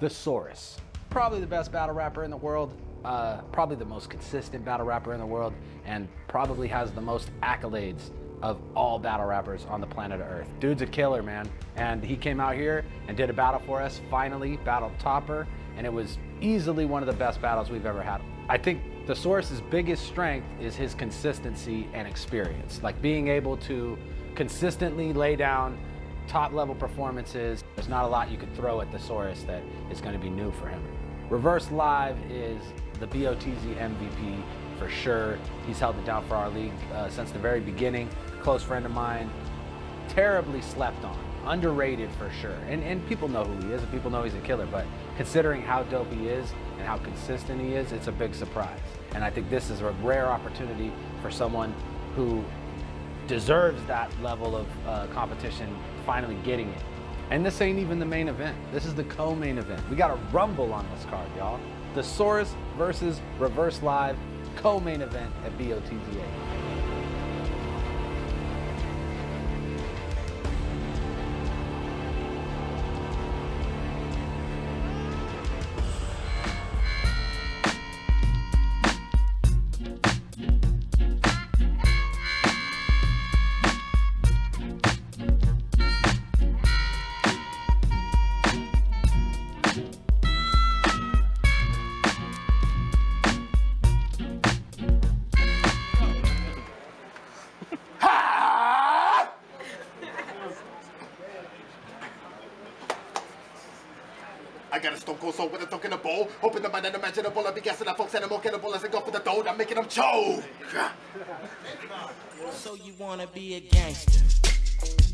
Thesaurus. Probably the best battle rapper in the world, probably the most consistent battle rapper in the world, and probably has the most accolades of all battle rappers on the planet Earth. Dude's a killer, man. And he came out here and did a battle for us, finally, battled Topper, and it was easily one of the best battles we've ever had. I think Thesaurus's biggest strength is his consistency and experience. Like being able to consistently lay down top level performances. There's not a lot you could throw at Thesaurus that is going to be new for him. Reverse Live is the BOTZ MVP for sure. He's held it down for our league since the very beginning. Close friend of mine, terribly slept on, underrated for sure. And people know who he is and people know he's a killer, but considering how dope he is and how consistent he is, it's a big surprise. And I think this is a rare opportunity for someone who deserves that level of competition finally getting it. And this ain't even the main event. This is the co-main event. We got a rumble on this card, y'all. Thesaurus versus Reverse Live, co-main event at BOTZ8. I got a stone cold soul with a dunk in a bowl. Open the mind unimaginable. I be gassing up folks animal cannibal as I go for the dough. I'm making them choke. So you wanna be a gangster?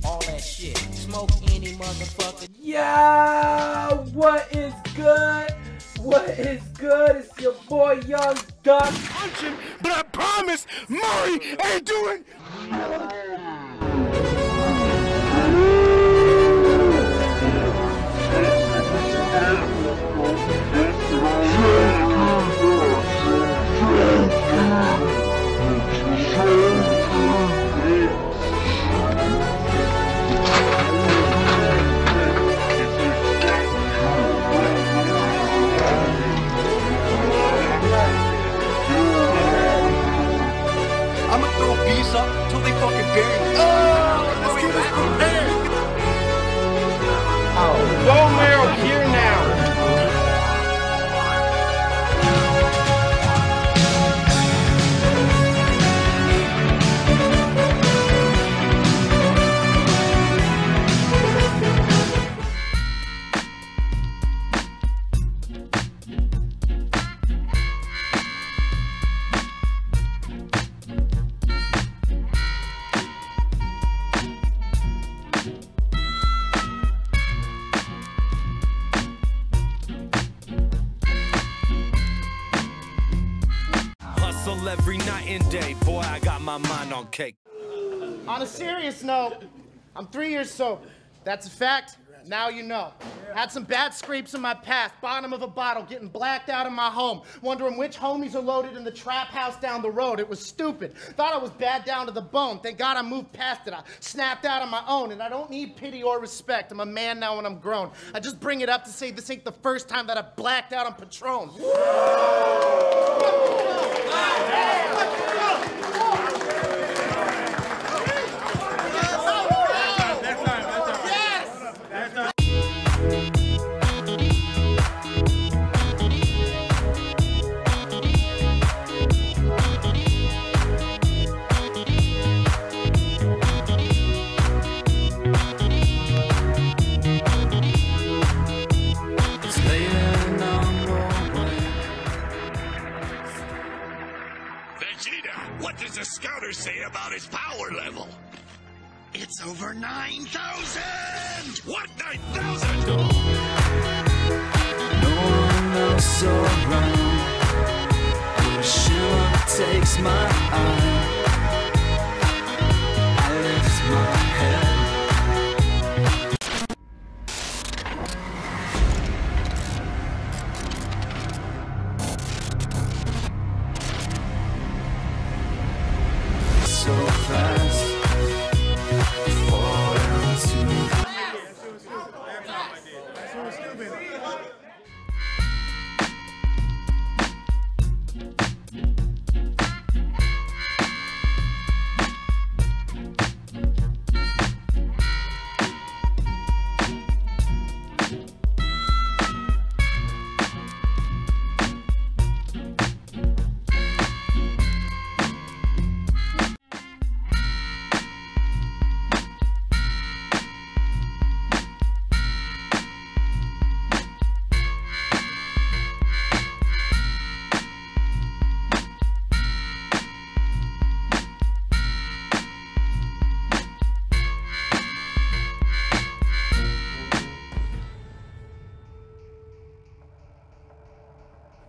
All that shit. Smoke any motherfucker. Yeah, what is good? What is good? It's your boy Young Duck. Punching, but I promise Murray ain't doing. I'ma throw beats up till they fucking bury me. Oh, let's get this prepared. Oh, bone marrow here now. Every night and day, boy, I got my mind on cake. On a serious note, I'm 3 years sober. That's a fact. Now you know. Had some bad scrapes in my past. Bottom of a bottle, getting blacked out in my home. Wondering which homies are loaded in the trap house down the road. It was stupid. Thought I was bad down to the bone. Thank God I moved past it. I snapped out on my own, and I don't need pity or respect. I'm a man now and I'm grown. I just bring it up to say this ain't the first time that I've blacked out on Patron. What does the scouter say about his power level? It's over 9,000! What, 9,000? No one else around. The shimmer takes my eye. I lift my head. So fast. Fall into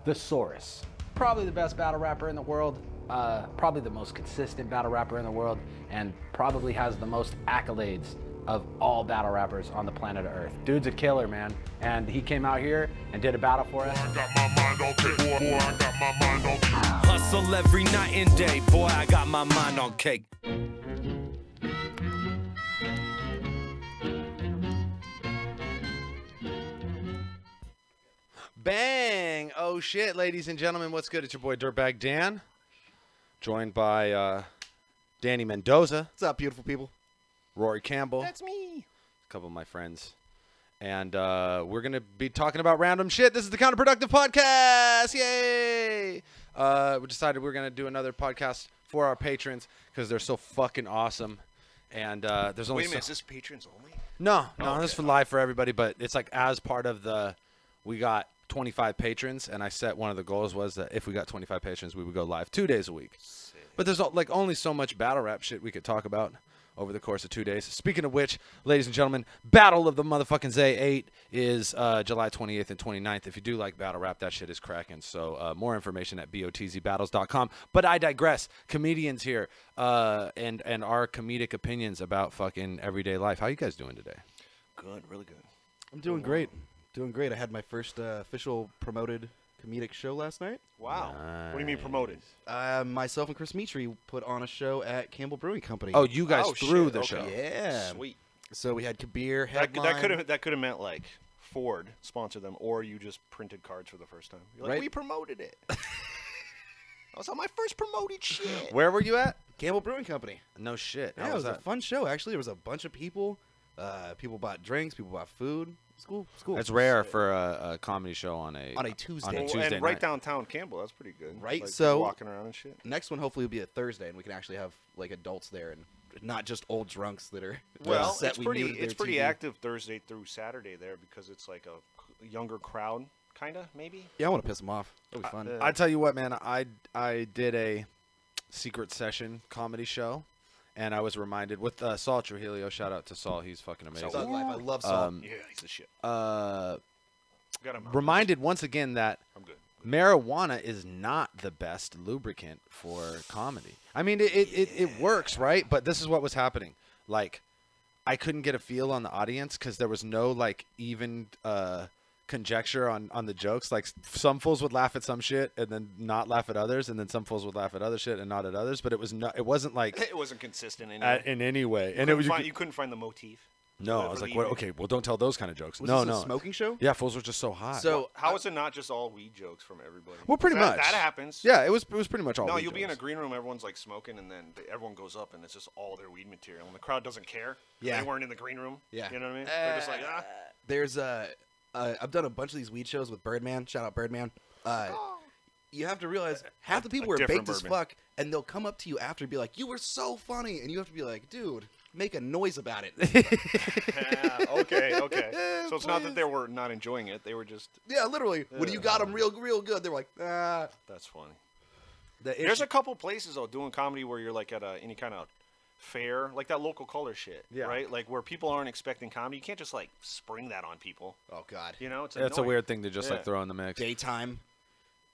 The Saurus. Probably the best battle rapper in the world. Probably the most consistent battle rapper in the world. And probably has the most accolades of all battle rappers on the planet of Earth. Dude's a killer, man. And he came out here and did a battle for us. Hustle every night and day, boy, I got my mind on cake. Bang! Oh shit, ladies and gentlemen, what's good? It's your boy Dirtbag Dan, joined by Danny Mendoza. What's up, beautiful people? Rory Campbell. That's me. A couple of my friends. And we're going to be talking about random shit. This is the Counterproductive Podcast. Yay! We decided we're going to do another podcast for our patrons because they're so fucking awesome. And there's only Wait a minute, is this patrons only? No, this is for live for everybody, but it's like as part of the, we got 25 patrons, and I set one of the goals was that if we got 25 patrons, we would go live 2 days a week. Sick. But there's like only so much battle rap shit we could talk about over the course of 2 days. Speaking of which, ladies and gentlemen, Battle of the motherfucking Z8 is July 28th and 29th. If you do like battle rap, that shit is cracking. So more information at botzbattles.com. But I digress. Comedians here and our comedic opinions about fucking everyday life. How you guys doing today? Good, really good. I'm doing great. Doing great. I had my first official promoted comedic show last night. Wow. Nice. What do you mean promoted? Myself and Chris Mitri put on a show at Campbell Brewing Company. Oh, you guys threw the show. Yeah. Sweet. So we had Kabir headline. That could have meant like Ford sponsored them, or you just printed cards for the first time. You're like, Right. we promoted it. I was on my first promoted shit. Where were you at? Campbell Brewing Company. No shit. Yeah, How it was that? a fun show, actually. There was a bunch of people. People bought drinks. People bought food. It's cool. It's cool. It's rare for a comedy show on a Tuesday. On a Tuesday and right night. downtown Campbell, that's pretty good. Right, Like, so walking around and shit. Next one hopefully will be a Thursday, and we can actually have like adults there and not just old drunks that are. Well, upset it's we pretty muted their it's pretty TV. active Thursday through Saturday there because it's like a younger crowd, kind of maybe. Yeah, I want to piss them off. That'll be fun. I tell you what, man, I did a secret session comedy show, and I was reminded with Saul Trujillo. Shout out to Saul, he's fucking amazing. Thug Life. I love Saul. Yeah, he's the shit. Reminded once again that marijuana is not the best lubricant for comedy. I mean, it works, right? But this is what was happening. Like, I couldn't get a feel on the audience because there was no like even conjecture on the jokes. Like some fools would laugh at some shit and then not laugh at others, and then some fools would laugh at other shit and not at others. But it wasn't like it wasn't consistent in any way. And you couldn't find the motif. No, I was like, what, okay, well, don't tell those kind of jokes. Was no, this a smoking show? Yeah, fools were just so hot. So how is it not just all weed jokes from everybody? Well, pretty much. That happens. Yeah, it was pretty much all. No, weed you'll be in a jokes. green room, everyone's like smoking, and then everyone goes up, and it's just all their weed material, and the crowd doesn't care. Yeah. They weren't in the green room. Yeah. You know what I mean? They're just like, ah. There's I've done a bunch of these weed shows with Birdman. Shout out Birdman. You have to realize half the people are different baked as Birdman. fuck, and they'll come up to you after and be like, "You were so funny," and you have to be like, "Dude, make a noise about it." Yeah, okay. So it's not that they were not enjoying it; they were just. Yeah, literally. When you got them real good, they were like, "Ah." That's funny. The There's a couple places though doing comedy where you're like at any kind of fair, like that local color shit, right? Like where people aren't expecting comedy. You can't just like spring that on people. Oh God. You know, it's That's a annoying. weird thing to just like throw in the mix. Daytime,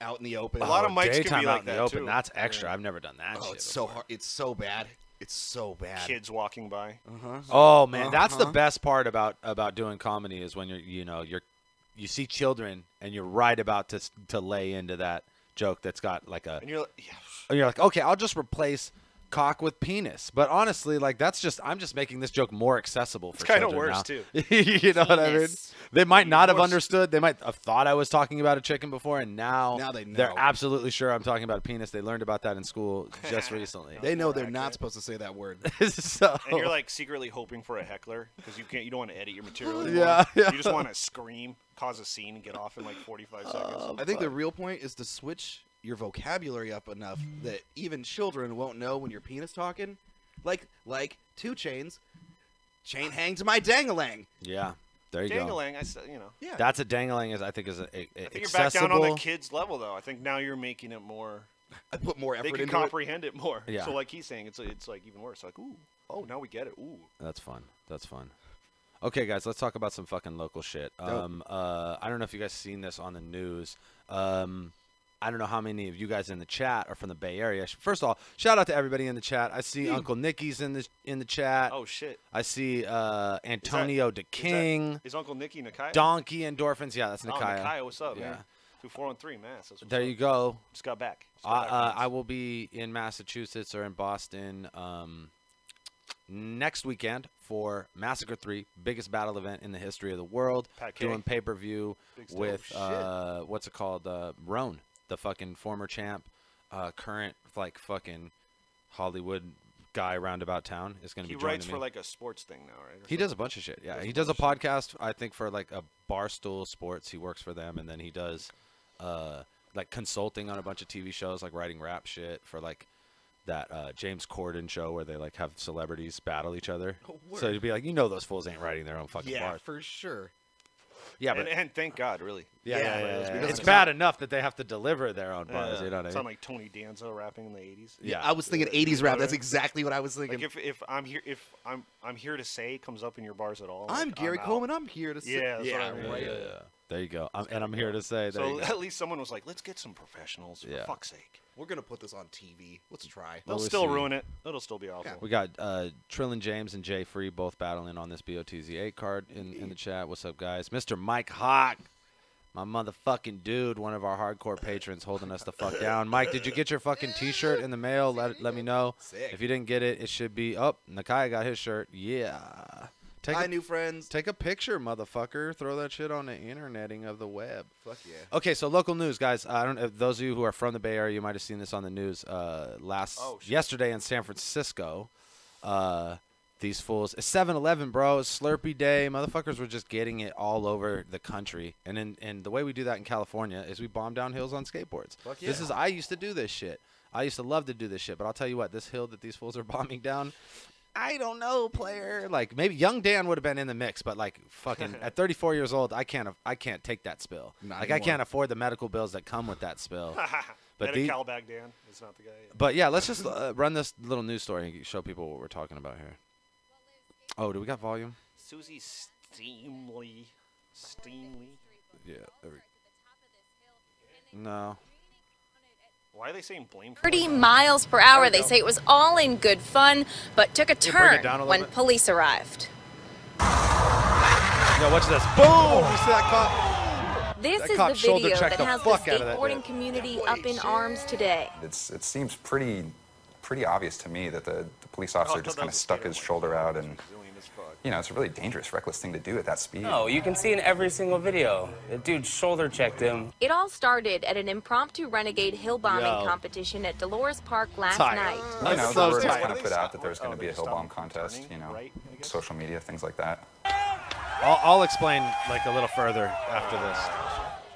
out in the open. A lot of mics Daytime can be out like in the that open. too. That's extra. I've never done that. Oh, shit it's so before. hard. It's so bad. It's so bad. Kids walking by. Oh man, that's the best part about doing comedy is when you see children and you're right about to lay into that joke that's got like a. And you're like, yeah. And you're like, okay, I'll just replace cock with penis. But honestly, like I'm just making this joke more accessible for kinda children worse, now. too. You know what I mean? Penis. They might not have Worse. understood. They might have thought I was talking about a chicken before, and now they know. they're absolutely sure I'm talking about a penis. They learned about that in school just recently. They know they're not supposed to say that word. So, And you're like secretly hoping for a heckler because you don't want to edit your material anymore. Yeah. You just want to scream, cause a scene, and get off in like 45 seconds. I think the real point is to switch your vocabulary up enough that even children won't know when you're penis talking. Like 2 Chainz. Chain hang to my dangalang. yeah, there you go. Dangling, I said, Yeah. That's a dangling. I think is I think you're back accessible. down on the kids level though. I think now you're making it more. I put more effort They can into it. comprehend it more. Yeah. So like he's saying, it's like even worse. Like oh now we get it. Ooh. That's fun. That's fun. Okay, guys, let's talk about some fucking local shit. I don't know if you guys seen this on the news. I don't know how many of you guys in the chat are from the Bay Area. First of all, shout out to everybody in the chat. I see Uncle Nicky's in the chat. Oh shit! I see Antonio DeKing. Is Uncle Nicky Nakia? Donkey Endorphins. Yeah, that's Nakia. Oh, Nakia, what's up, man? 2413, Mass. There you go. Just got back. I will be in Massachusetts or in Boston next weekend for Massacre 3, biggest battle event in the history of the world. Doing pay-per-view with what's it called? Roan, the fucking former champ, current like fucking Hollywood guy roundabout town is going to be joining me. He writes for like a sports thing now, right? He does a bunch of shit. Yeah, he does a podcast. I think for like a Barstool Sports. He works for them, and then he does like consulting on a bunch of TV shows, like writing rap shit for like that James Corden show where they like have celebrities battle each other. So you'd be like, those fools ain't writing their own fucking bars. Yeah, for sure. Yeah, but and thank God, really. Yeah. It's bad enough that they have to deliver their own bars. You know what I mean? Sound like Tony Danza rapping in the '80s. Yeah, I was thinking '80s rap. That's exactly what I was thinking. Like if I'm here to say comes up in your bars at all. I'm Gary Coleman. I'm here to say. Yeah, that's what I mean. Yeah. There you go. I'm here to say. So at least someone was like, let's get some professionals. For fuck's sake. We're gonna put this on TV. Let's try. They'll still ruin it. It'll still be awful. Yeah. We got Trillin James and Jay Free both battling on this BOTZ8 card in the chat. What's up, guys? Mr. Mike Hawk, my motherfucking dude, one of our hardcore patrons, holding us the fuck down. Mike, did you get your fucking T-shirt in the mail? Let me know. Sick. If you didn't get it, it should be. Oh, Nakia got his shirt. Yeah. Hi, new friends. Take a picture, motherfucker. Throw that shit on the interneting of the web. Fuck yeah. Okay, so local news, guys. I don't know if those of you who are from the Bay Area, you might have seen this on the news yesterday in San Francisco. These fools. It's 7-Eleven, bro. It's Slurpee Day. Motherfuckers were just getting it all over the country. And the way we do that in California is we bomb down hills on skateboards. Fuck yeah. I used to do this shit. I used to love to do this shit. But I'll tell you what, this hill that these fools are bombing down, I don't know, player. Like maybe young Dan would have been in the mix, but like fucking at 34 years old, I can't take that spill. I can't afford the medical bills that come with that spill. But Cal back Dan is not the guy. But yeah, let's just run this little news story and show people what we're talking about here. Oh, do we got volume? Susie Steamley. Yeah. No. Why are they saying blame? 30 miles per hour. They say it was all in good fun, but took a turn when police arrived. Yo, watch this. Boom! You see that cop? This is the video that has the skateboarding community up in arms today. It seems pretty obvious to me that the police officer just kind of stuck his shoulder out and, it's a really dangerous, reckless thing to do at that speed. No, you can see in every single video. The dude shoulder checked him. It all started at an impromptu renegade hill bombing competition at Dolores Park last night. The word was kind of put out that there's going to be a hill bomb contest, social media, things like that. I'll explain like a little further after this.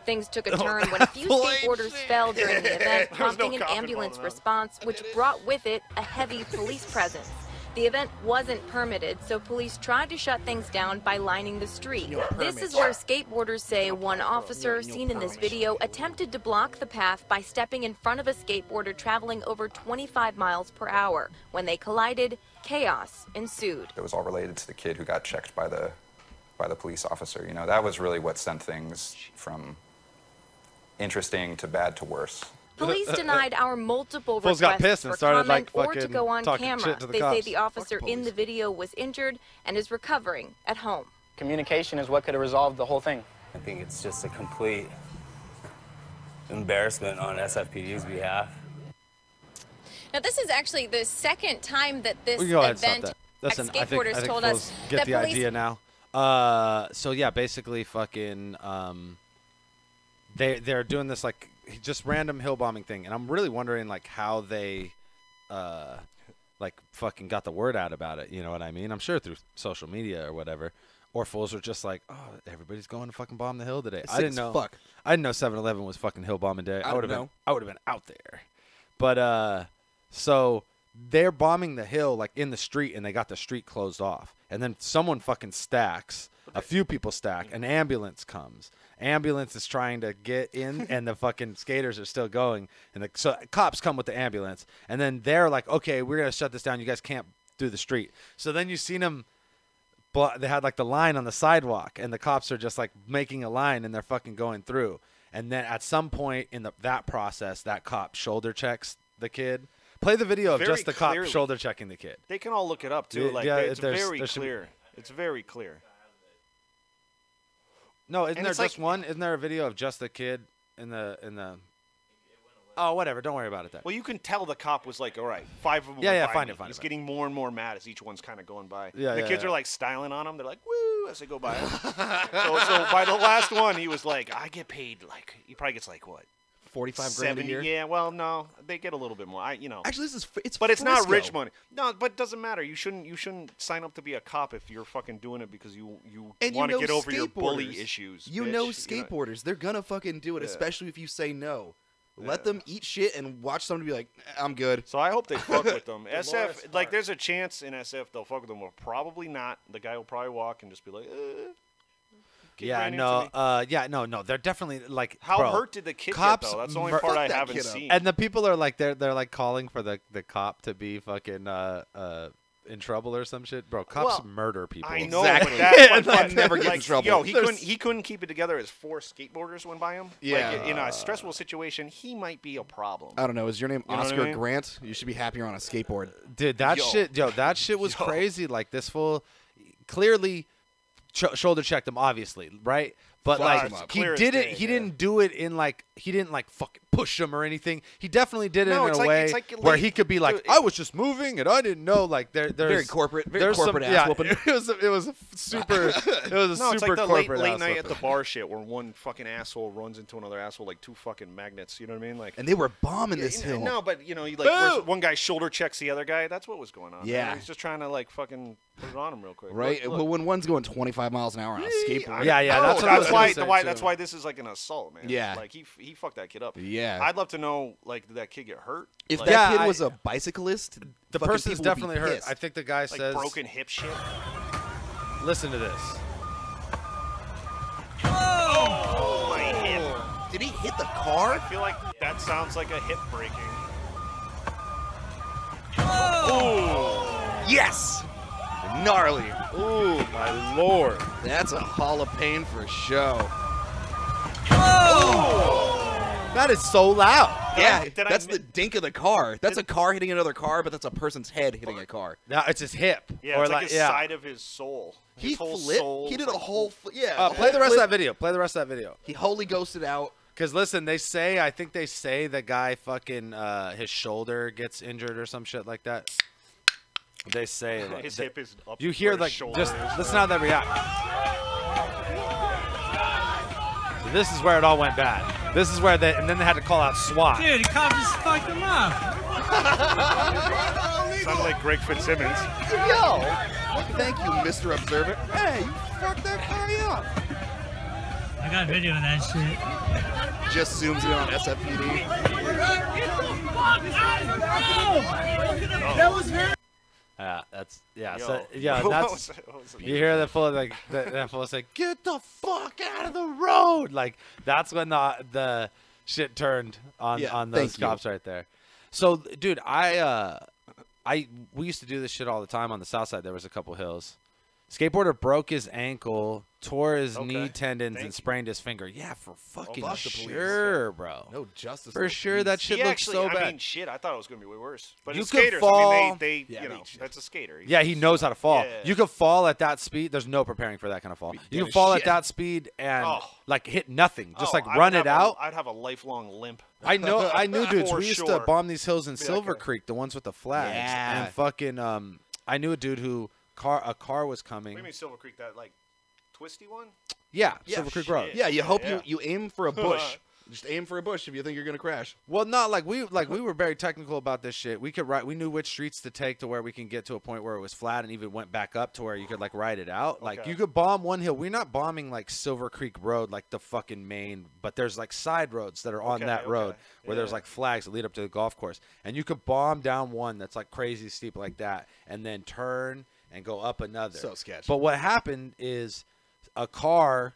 Things took a turn when a few skateboarders fell during the event, prompting an ambulance response, which brought with it a heavy police presence. The event wasn't permitted, so police tried to shut things down by lining the street. This is where skateboarders say one officer, seen in this video, attempted to block the path by stepping in front of a skateboarder traveling over 25 miles per hour. When they collided, chaos ensued. It was all related to the kid who got checked by the police officer. That was really what sent things from interesting to bad to worse. Police denied our multiple requests for comment or to go on camera. They say the officer in the video was injured and is recovering at home. Communication is what could have resolved the whole thing. I think it's just a complete embarrassment on SFPD's behalf. Now, this is actually the second time that this event, Listen, skateboarders told us get that the police idea now. So yeah, basically, fucking, they're doing this like just random hill bombing thing, and I'm really wondering like how they, like fucking got the word out about it. You know what I mean? I'm sure through social media or whatever. Or fools are just like, oh, everybody's going to fucking bomb the hill today. I didn't know. I didn't know 7-Eleven was fucking hill bombing day. I would have been out there. But so they're bombing the hill like in the street, and they got the street closed off. And then someone fucking stacks. A few people stack. An ambulance comes. Ambulance is trying to get in, and the fucking skaters are still going. And so cops come with the ambulance, and then they're like, okay, we're gonna shut this down. You guys can't do the street. So then you seen them. They had like the line on the sidewalk, and the cops are just like making a line, and they're fucking going through. And then at some point in that process, that cop shoulder checks the kid. Play the video of Very just the cop clearly. shoulder checking the kid. They can all look it up too. Like Yeah, it's there's- very there should be- clear. It's very clear. No, isn't And there it's just like- one? Isn't there a video of just the kid in the? Oh, whatever. Don't worry about it then. Well, you can tell the cop was like, all right, 5 of them. Yeah, went yeah, by find me. it, find He's it. getting more and more mad as each one's kind of going by. Yeah, the yeah, kids yeah. are like styling on him. They're like, woo, as they go by. so by the last one, he was like, I get paid like, he probably gets like what? 45 grand a 70, year? yeah. Well, no, they get a little bit more. Actually, this is it's but it's not Frisco. rich money. No, but it doesn't matter. You shouldn't sign up to be a cop if you're fucking doing it because you And want to know get over your bully skateboarders. issues. You bitch. know skateboarders. They're gonna fucking do it, Yeah. especially if you say no. Let them eat shit and watch someone be like, I'm good. So I hope they fuck with them. Dolores SF, like, there's a chance in SF they'll fuck with them, or probably not. The guy will probably walk and just be like, Kid Yeah, ran into no, no. They're definitely like. How bro, hurt did the kid get, cops though? That's the only mur- part I Fuck that haven't kid up. seen. And the people are like they're like calling for the cop to be fucking in trouble or some shit, bro. Cops Well, murder people. I know, Exactly. but that And but never get in like, trouble. Yo, There's- he couldn't keep it together as 4 skateboarders went by him. Yeah. Like, in a stressful situation, he might be a problem. I don't know. Is your name You know what I Oscar mean? Grant? You should be happier on a skateboard. Dude, that shit was crazy. Like this fool, clearly shoulder checked him, obviously, right? But Fucked him like up. he Clear as didn't, day, he yeah. didn't do it in like he didn't like fucking push him or anything. He definitely did it No, in it's a like- way it's like where late- he could be like, dude, I was just moving and I didn't know. Like there's Very corporate there's ass yeah, whooping. It was a super it was a No, it's super like the late corporate ass night at whooping. the bar shit where one fucking asshole runs into another asshole like 2 fucking magnets. You know what I mean? Like, And they were bombing this hill. No, but you know, you like where's one guy shoulder checks the other guy. That's what was going on. Yeah. He's just trying to like fucking put it on him real quick. Right? Look, Well, when one's going 25 miles an hour on a skateboard. Yeah, yeah, Oh, that's what I was why. gonna say, That's too. why this is like an assault, man. Yeah. Like he fucked that kid up. Yeah. I'd love to know, like, did that kid get hurt? If Like, that Yeah, kid was a bicyclist, The fucking person's people would be definitely hurt. pissed. I think the guy like says, broken hip shit. listen to this. Oh my hip. Did he hit the car? I feel like that sounds like a hip breaking. Yes! Gnarly. Ooh, my lord. That's a Hall of Pain for show. That is so loud. Yeah, did I that's mi- the dink of the car. That's a car hitting another car, but that's a person's head hitting a car. Now it's his hip. Yeah, or it's like his yeah. side of his soul. He His whole flipped. soul. He did a whole yeah. Play the rest flip. of that video. Play the rest of that video. He holy ghosted out. Because listen, I think they say the guy fucking his shoulder gets injured or some shit like that. They say that. His hip is up. You hear where his like shoulder just is. listen how they react. So this is where it all went bad. This is where and then they had to call out SWAT. Dude, the cop just fucked him up. Sounded like Greg Fitzsimmons. Yo! Thank you, Mr. Observer. Hey, you fucked that guy up. I got a video of that shit. Just zooms in on SFPD. That was very. Yeah, that's Yo. So, yeah, What that's. was it? What was it? You hear the full like that full say, "Get the fuck out of the road!" Like that's when the shit turned on Yeah, on those thank you. cops right there. So, dude, we used to do this shit all the time on the south side. There was a couple hills. Skateboarder broke his ankle, tore his knee tendons, Thank and sprained his finger. Yeah, for fucking fuck the police. sure, bro. No justice. For no sure, peace. that shit He looks actually, so I bad. mean, shit, I thought it was going to be way worse. But You it's could skaters, fall- I mean, they Yeah, you they know, just- that's a skater. Yeah, he knows how to fall. Yeah. You could fall at that speed. There's no preparing for that kind of fall. You dead can as fall shit. at that speed and Oh. like hit nothing. Just Oh, like I run would it have out. I'd have a lifelong limp. I knew dudes. For We used to sure. bomb these hills in Be that Silver guy. Creek, the ones with the flags. Yeah. And fucking I knew a dude who a car was What coming. do you mean Silver Creek? That like twisty one? Yeah, Yeah, Silver Creek shit. Road. Yeah, you hope Yeah. you aim for a bush. Just aim for a bush if you think you're gonna crash. Well, not like we were very technical about this shit. We knew which streets to take to where we can get to a point where it was flat and even went back up to where you could like ride it out. Like Okay. you could bomb one hill. We're not bombing like Silver Creek Road, like the fucking main, but there's like side roads that are on Okay, that road okay. where there's Yeah. like flags that lead up to the golf course, and you could bomb down one that's like crazy steep like that, and then turn and go up another. So sketchy. But what happened is a car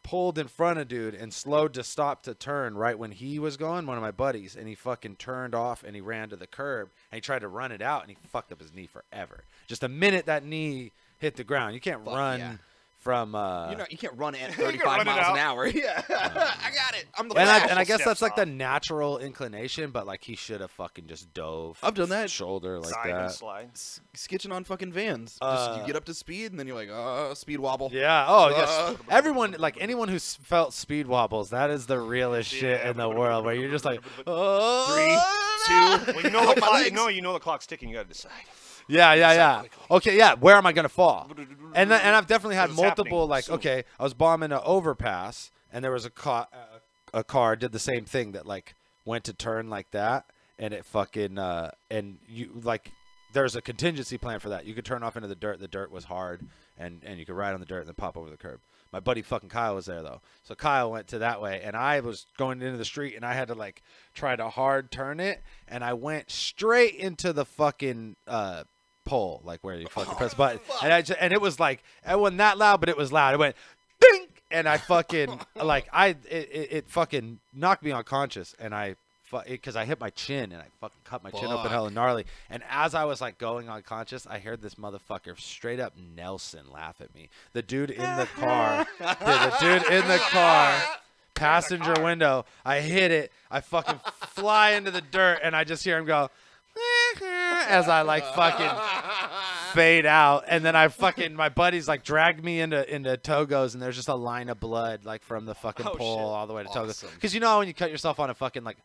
pulled in front of dude and slowed to stop to turn right when he was going, one of my buddies, and he fucking turned off and he ran to the curb and he tried to run it out and he fucked up his knee forever. Just the minute that knee hit the ground, you can't run yeah. from. You can't run at 35 miles an hour. Yeah, I got it. I'm the and Flash. I guess that's like the natural inclination, but like he should have fucking just dove. I've done that. Shoulder like Side and that. slide. Skitching on fucking vans. Just, you get up to speed, and then you're like, speed wobble. Yeah. Oh, yes. Everyone, like anyone who's felt speed wobbles, that is the realest shit in the world. Where you're just like, 3, 2. Well, you know the clock. You know the clock's ticking. You gotta decide. Yeah. Okay, yeah. Where am I gonna fall? And I've definitely had It's multiple. happening Like, soon. okay, I was bombing an overpass, and there was a car did the same thing that like went to turn like that, and it fucking and you like there's a contingency plan for that. You could turn off into the dirt. The dirt was hard, and you could ride on the dirt and then pop over the curb. My buddy fucking Kyle was there though, so Kyle went to that way, and I was going into the street, and I had to like try to hard turn it, and I went straight into the fucking pole, like where you fucking press button, and it was like it wasn't that loud, but it was loud. It went ding, and I fucking like it fucking knocked me unconscious, and because I hit my chin and I fucking cut my chin open hella gnarly. And as I was like going unconscious, I heard this motherfucker straight up Nelson laugh at me. The dude in the car, passenger window. I hit it. I fucking fly into the dirt, and I just hear him go as I like fucking fade out. And then my buddies like dragged me into Togo's, and there's just a line of blood like from the fucking pole all the way to Togo's. Because you know how when you cut yourself on a fucking like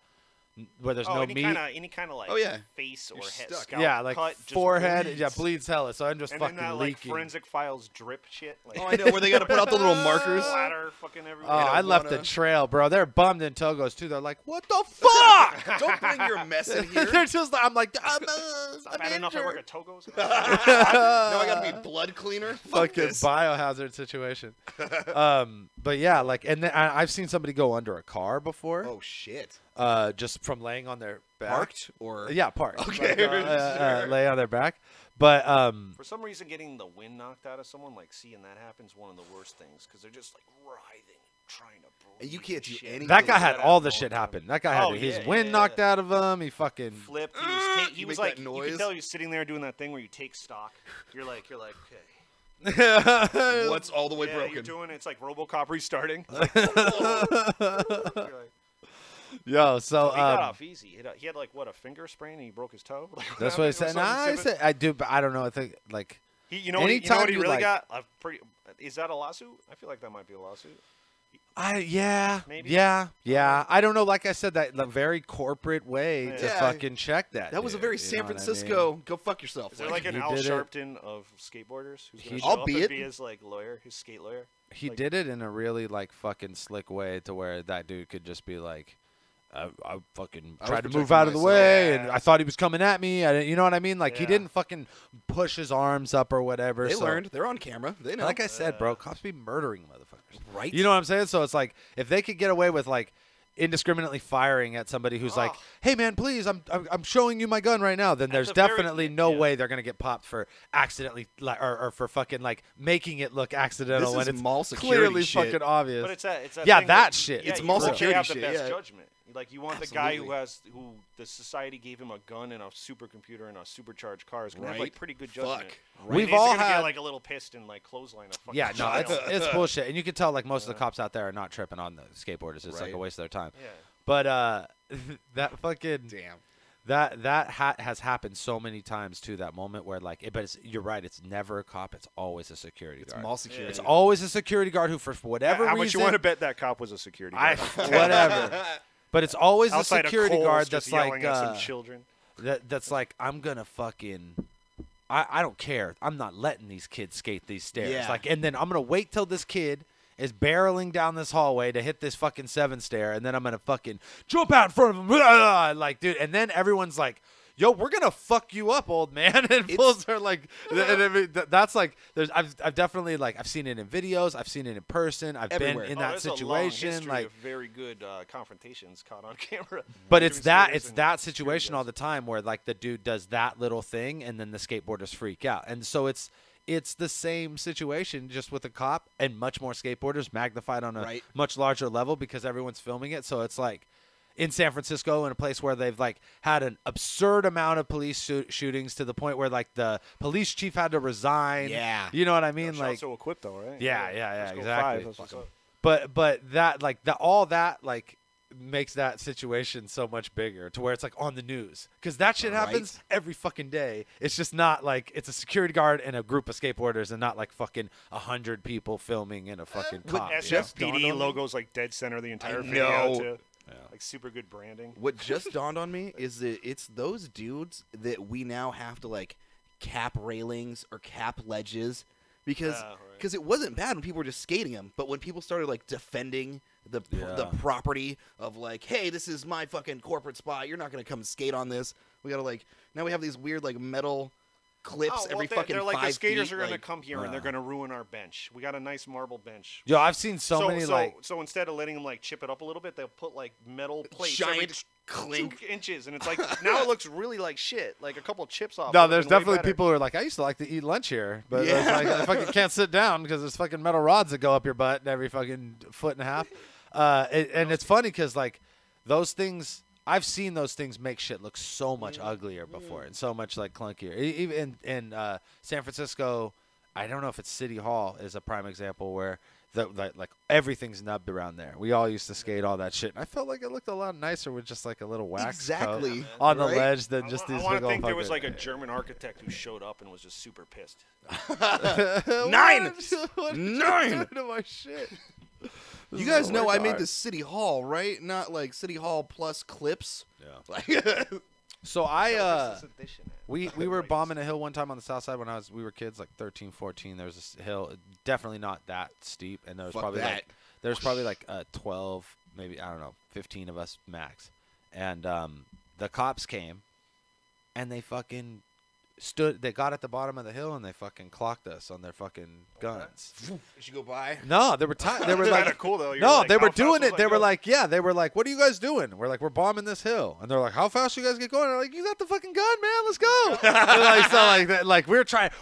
where there's no meat. Any kind of like face or head, scalp yeah, like cut, forehead, bleeds. bleeds hella. So I'm just and fucking then that, leaking. Like forensic files drip shit. Like, I know where they got to put out the little markers. Splatter fucking everywhere. Oh, I left the trail, bro. They're bummed in Togo's too. They're like, "What the fuck? Don't bring your mess in here." They're just. I'm like, I'm bad enough I work at Togo's. No, I got to be blood cleaner. Fucking biohazard situation. But yeah, like, and then I've seen somebody go under a car before. Oh shit. Just from laying on their back. Parked or parked. Okay. Like, lay on their back. But for some reason, getting the wind knocked out of someone, like seeing that happen, is one of the worst things because they're just like writhing, trying to breathe. And you can't do anything. That guy had all the shit happen. That guy had his wind knocked out of him. He fucking flipped. He was like, you could tell he was sitting there doing that thing where you take stock. You're like, okay. What's all the way broken? You're doing it's like RoboCop restarting. Yo, so he got off easy. He had like what, a finger sprain, and he broke his toe. Like, that's what I said. I do, but I don't know. I think like you know what he really got? Is that a lawsuit? I feel like that might be a lawsuit. Maybe. Yeah. I don't know. Like I said, that the very corporate way to fucking check that. That was a very San Francisco. Go fuck yourself. Is there like an Al Sharpton of skateboarders who's going to I'll show up be and be his like lawyer, his skate lawyer? He did it in a really like fucking slick way to where that dude could just be like, I fucking tried to move out of the way, and I thought he was coming at me. You know what I mean? Like he didn't fucking push his arms up or whatever. They learned. They're on camera. They know. Like I said, bro, cops be murdering motherfuckers. Right. You know what I'm saying? So it's like if they could get away with like indiscriminately firing at somebody who's like, "Hey man, please, I'm showing you my gun right now," then there's definitely no way they're gonna get popped for accidentally or for fucking like making it look accidental when it's mall security clearly shit. fucking obvious. But it's that thing that shit. It's mall security have shit. The best yeah. judgment. Like you want the guy who the society gave him a gun and a supercomputer and a supercharged car is gonna have like pretty good judgment. Right. We've He's all gonna had get like a little pissed and like clothesline a fucking no, child. it's bullshit, and you can tell like most of the cops out there are not tripping on the skateboarders. It's like a waste of their time. Yeah. But that fucking that has happened so many times too. That moment where like, but you're right. It's never a cop. It's always a security guard. It's mall security. It's always a security guard who, for whatever How reason, much you want to bet that cop was a security guard? Whatever. But it's always Outside a security Kohl's guard just that's like yelling at some children. That's like, I'm gonna fucking. I don't care. I'm not letting these kids skate these stairs. Yeah. Like, and then I'm gonna wait till this kid is barreling down this hallway to hit this fucking 7 stair, and then I'm gonna fucking jump out in front of him, like, dude. And then everyone's like, "Yo, we're gonna fuck you up, old man." And fools are like, that's like, I've definitely like, I've seen it in videos, I've seen it in person, I've Everywhere. been in that situation, like of very good confrontations caught on camera. But it's that situation all the time where like the dude does that little thing and then the skateboarders freak out, and so it's the same situation just with a cop and much more skateboarders magnified on a much larger level because everyone's filming it. So it's like in San Francisco, in a place where they've like had an absurd amount of police shootings to the point where like the police chief had to resign. Yeah. You know what I mean? Like so equipped though, right? Yeah, Let's go exactly. 5, But that like all that like makes that situation so much bigger to where it's like on the news, because that shit happens every fucking day. It's just not like it's a security guard and a group of skateboarders and not like fucking 100 people filming in a fucking cop. SPD logos like dead center the entire video too. Yeah. Like super good branding. What just dawned on me is that it's those dudes that we now have to like cap railings or cap ledges because it wasn't bad when people were just skating them, but when people started like defending the property of like, hey, this is my fucking corporate spot, you're not gonna come skate on this. We gotta like now we have these weird like metal clips every fucking 5 they're like the skaters feet, are gonna come here and they're gonna ruin our bench. We got a nice marble bench. Yo, I've seen so many like. So instead of letting them like chip it up a little bit, they'll put like metal plates, giant clink 2 inches, and it's like now it looks really like shit, like a couple chips off. No, there's definitely people who are like, I used to like to eat lunch here, but it's like, I fucking can't sit down because there's fucking metal rods that go up your butt every fucking foot and a half. And it's funny because like those things. I've seen those things make shit look so much uglier before and so much like clunkier. Even in San Francisco, I don't know if it's City Hall is a prime example where like everything's nubbed around there. We all used to skate all that shit. And I felt like it looked a lot nicer with just like a little wax coat on the ledge than just these big old I think there was fuckers. like a German architect who showed up and was just super pissed. 9! What 9! to my shit? You guys know I made the City Hall, right? Not like City Hall plus clips. Yeah. So we were bombing a hill one time on the south side when we were kids, like 13, 14. There was this hill, definitely not that steep, and there was probably like 12, maybe I don't know, 15 of us max. And the cops came, and they fucking stood. They got at the bottom of the hill and they fucking clocked us on their fucking guns. Did you go by? No, they were they were like, cool though. No, like, they were how fast doing was it. They were like, yeah, they were like, what are you guys doing? We're like, we're bombing this hill, and they're like, how fast you guys get going? And I'm like, you got the fucking gun, man. Let's go. like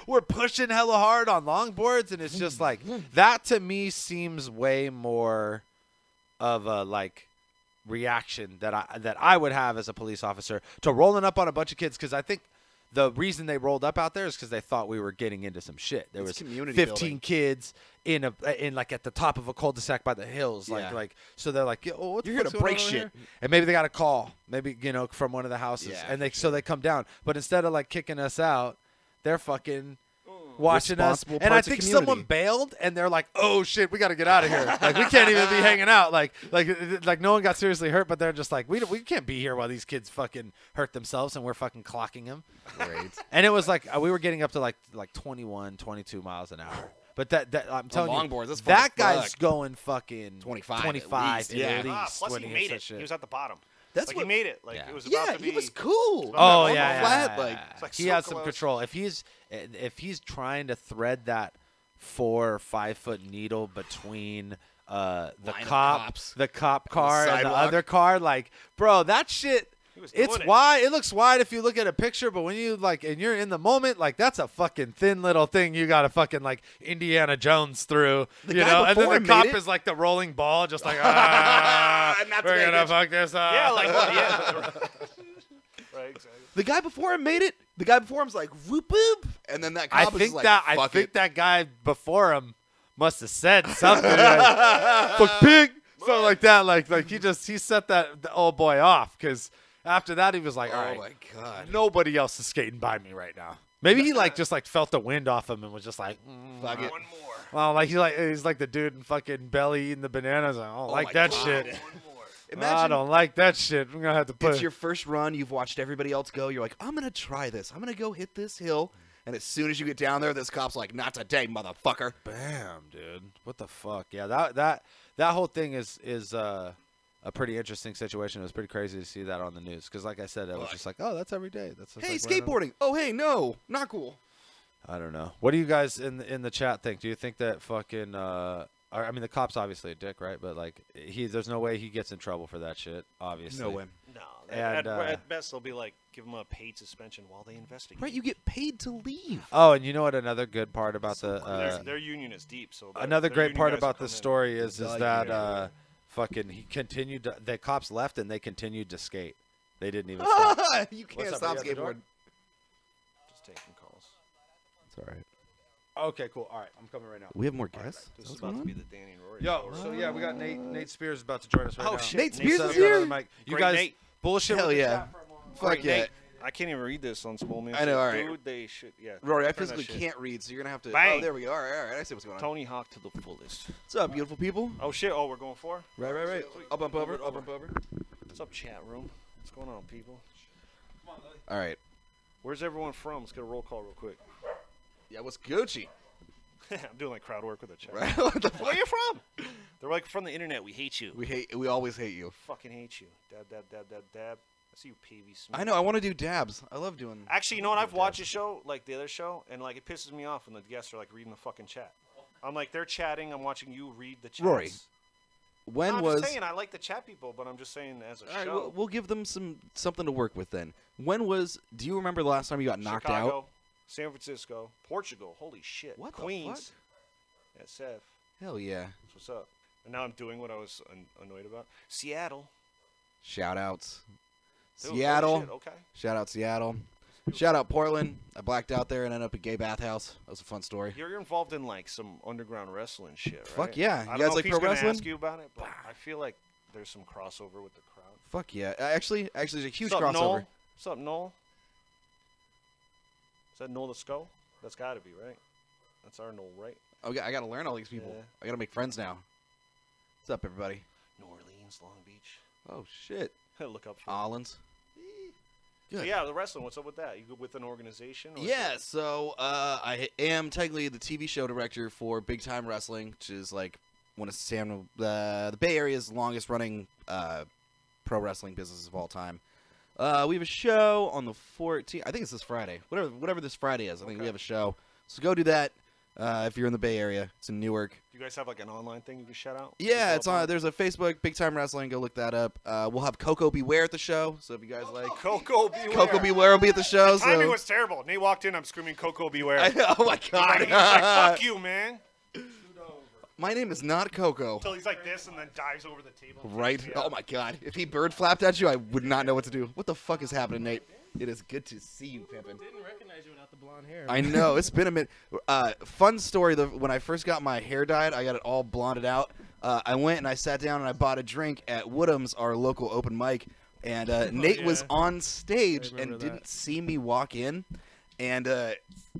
we're pushing hella hard on longboards, and it's just like that to me seems way more of a like reaction that I would have as a police officer to rolling up on a bunch of kids, because I think the reason they rolled up out there is because they thought we were getting into some shit. There was 15 kids in like at the top of a cul-de-sac by the hills, like so they're like, oh, what the You're fuck's gonna going break on shit. here? And maybe they got a call, maybe from one of the houses, and they come down. But instead of like kicking us out, they're fucking watching us. And I think someone bailed, and they're like, oh shit, we got to get out of here. Like we can't even be hanging out. Like no one got seriously hurt, but they're just like, we can't be here while these kids fucking hurt themselves and we're fucking clocking them. Great. And it was like we were getting up to like 21, 22 miles an hour. But that I'm telling you, longboards, that's that fun as guy's fuck. going fucking 25 at least. Plus when he hits made that it. shit. He was at the bottom. That's like what he made it. Like it was about Yeah, to be. he was cool. Oh On the yeah, flat, yeah. like It's like he has some circle control. If he's trying to thread that 4 or 5 foot needle between the Line of cop cops. the cop car and the sidewalk. other car, like bro, that shit. was It's doing it. wide. It looks wide if you look at a picture, but when you like and you're in the moment, like that's a fucking thin little thing you got to fucking like Indiana Jones through, The you guy know. And then before the cop made it- is like the rolling ball, just like Not to we're make gonna it. fuck this up. Yeah, like what? Yeah. Right, exactly. The guy before him made it. The guy before him's like whoop whoop, and then that cop I is think like, I fuck think it. that guy before him must have said something like, "Fuck pig," something like that. Like he set the old boy off, because after that he was like, "All right, Oh my god. nobody else is skating by me right now." Maybe he like just like felt the wind off him and was just like, Fuck it. One more. well, like he's like the dude in fucking Belly eating the bananas. I don't like my that God. shit. One more. I Imagine don't like that shit. I'm gonna have to put. it's your first run. You've watched everybody else go. You're like, I'm gonna try this. I'm gonna go hit this hill. And as soon as you get down there, this cop's like, not today, motherfucker. Bam, dude. What the fuck? Yeah, that whole thing is a pretty interesting situation. It was pretty crazy to see that on the news, because like I said, I was just like, oh, that's every day. That's just Hey, like random. skateboarding. Oh, hey, no, not cool. I don't know. What do you guys in the chat think? Do you think that fucking I mean, the cop's obviously a dick, right? But like there's no way he gets in trouble for that shit, obviously. No way. No. And, at best, they'll be like, give him a paid suspension while they investigate. Right, you get paid to leave. Oh, and you know what? Another good part about their union is deep. So another their great union part guys about will this come in. story is that fucking he continued. The cops left and they continued to skate. They didn't even stop. You What's can't up, stop are you at the door? skateboarding. Just taking calls. It's all right. Okay, cool. All right, I'm coming right now. We have more guests. This is about to be the Danny and Rory. Yo, so yeah, we got Nate Spears about to join us right now. Oh, shit. Nate Spears Nate's is here? on the mic. You Great, guys Nate. bullshit. Hell with the yeah. chat for a moment. Fuck Great, yeah. Nate. I can't even read this on small man. I know, all right. Dude, they should. Yeah. Rory, I turn that physically shit. can't read, so you're gonna have to. Bang. Oh, there we go. All right. I see what's going on. Tony Hawk to the fullest. What's up, beautiful people? Oh shit! Oh, we're going for. Right. I'll bump over. I'll bump over. What's up, chat room? What's going on, people? All right. Where's everyone from? Let's get a roll call real quick. Yeah, what's Gucci? I'm doing like crowd work with the chat. Right? What the fuck? Where are you from? They're like from the internet. We hate you. We always hate you. Fucking hate you. Dab. I see you, PV Smith. I know. I want to do dabs. I love doing. Actually, you know what? I've watched a show like the other show, and like it pisses me off when the guests are like reading the fucking chat. I'm like, they're chatting. I'm watching you read the chat. Rory, when I'm was? just saying I like the chat people, but I'm just saying as a All right, show. we'll give them something to work with then. When was? Do you remember the last time you got knocked Chicago, out? San Francisco, Portugal. Holy shit. What the Queens. fuck? SF. Hell yeah. That's what's up. And now I'm doing what I was annoyed about. Seattle. Shout outs. Dude, Seattle. holy shit, okay. Shout out Seattle. Shout out Portland. I blacked out there and ended up at gay bathhouse. That was a fun story. You're involved in like some underground wrestling shit, right? Fuck yeah. I You don't guys know like if pro he's gonna wrestling? ask you about it, but I feel like there's some crossover with the crowd. Fuck yeah. Actually, there's a huge What's up, crossover. Noel? What's up, Noel? Is that Noel the Skull? That's got to be, right? That's our Noel, right? Okay, I got to learn all these people. Yeah. I got to make friends now. What's up, everybody? New Orleans, Long Beach. Oh, shit. Look up for Orleans. So yeah, the wrestling. What's up with that? You good with an organization? Or Yeah, so I am technically the TV show director for Big Time Wrestling, which is like one of the Bay Area's longest running pro wrestling businesses of all time. We have a show on the 14th. I think it's this Friday. Whatever this Friday is. I think we have a show. So go do that if you're in the Bay Area. It's in Newark. Do you guys have like an online thing you can shout out? Yeah, it's on. There's a Facebook Big Time Wrestling. Go look that up. We'll have Coco Beware at the show. So if you guys like Coco Beware, Coco Beware will be at the show. The timing so. was terrible. Nate walked in. I'm screaming Coco Beware. I know, oh my god! He's like, fuck you, man. My name is not Coco. Until he's like this and then dives over the table. Right? Yeah. Oh my god! If he bird flapped at you, I would not know what to do. What the fuck is happening, Nate? It is good to see you, Pimpin'. Didn't recognize you without the blonde hair. I know, it's been a minute. Fun story, when I first got my hair dyed, I got it all blonded out. I went and I sat down and I bought a drink at Woodham's, our local open mic, and Nate was on stage and didn't see me walk in. And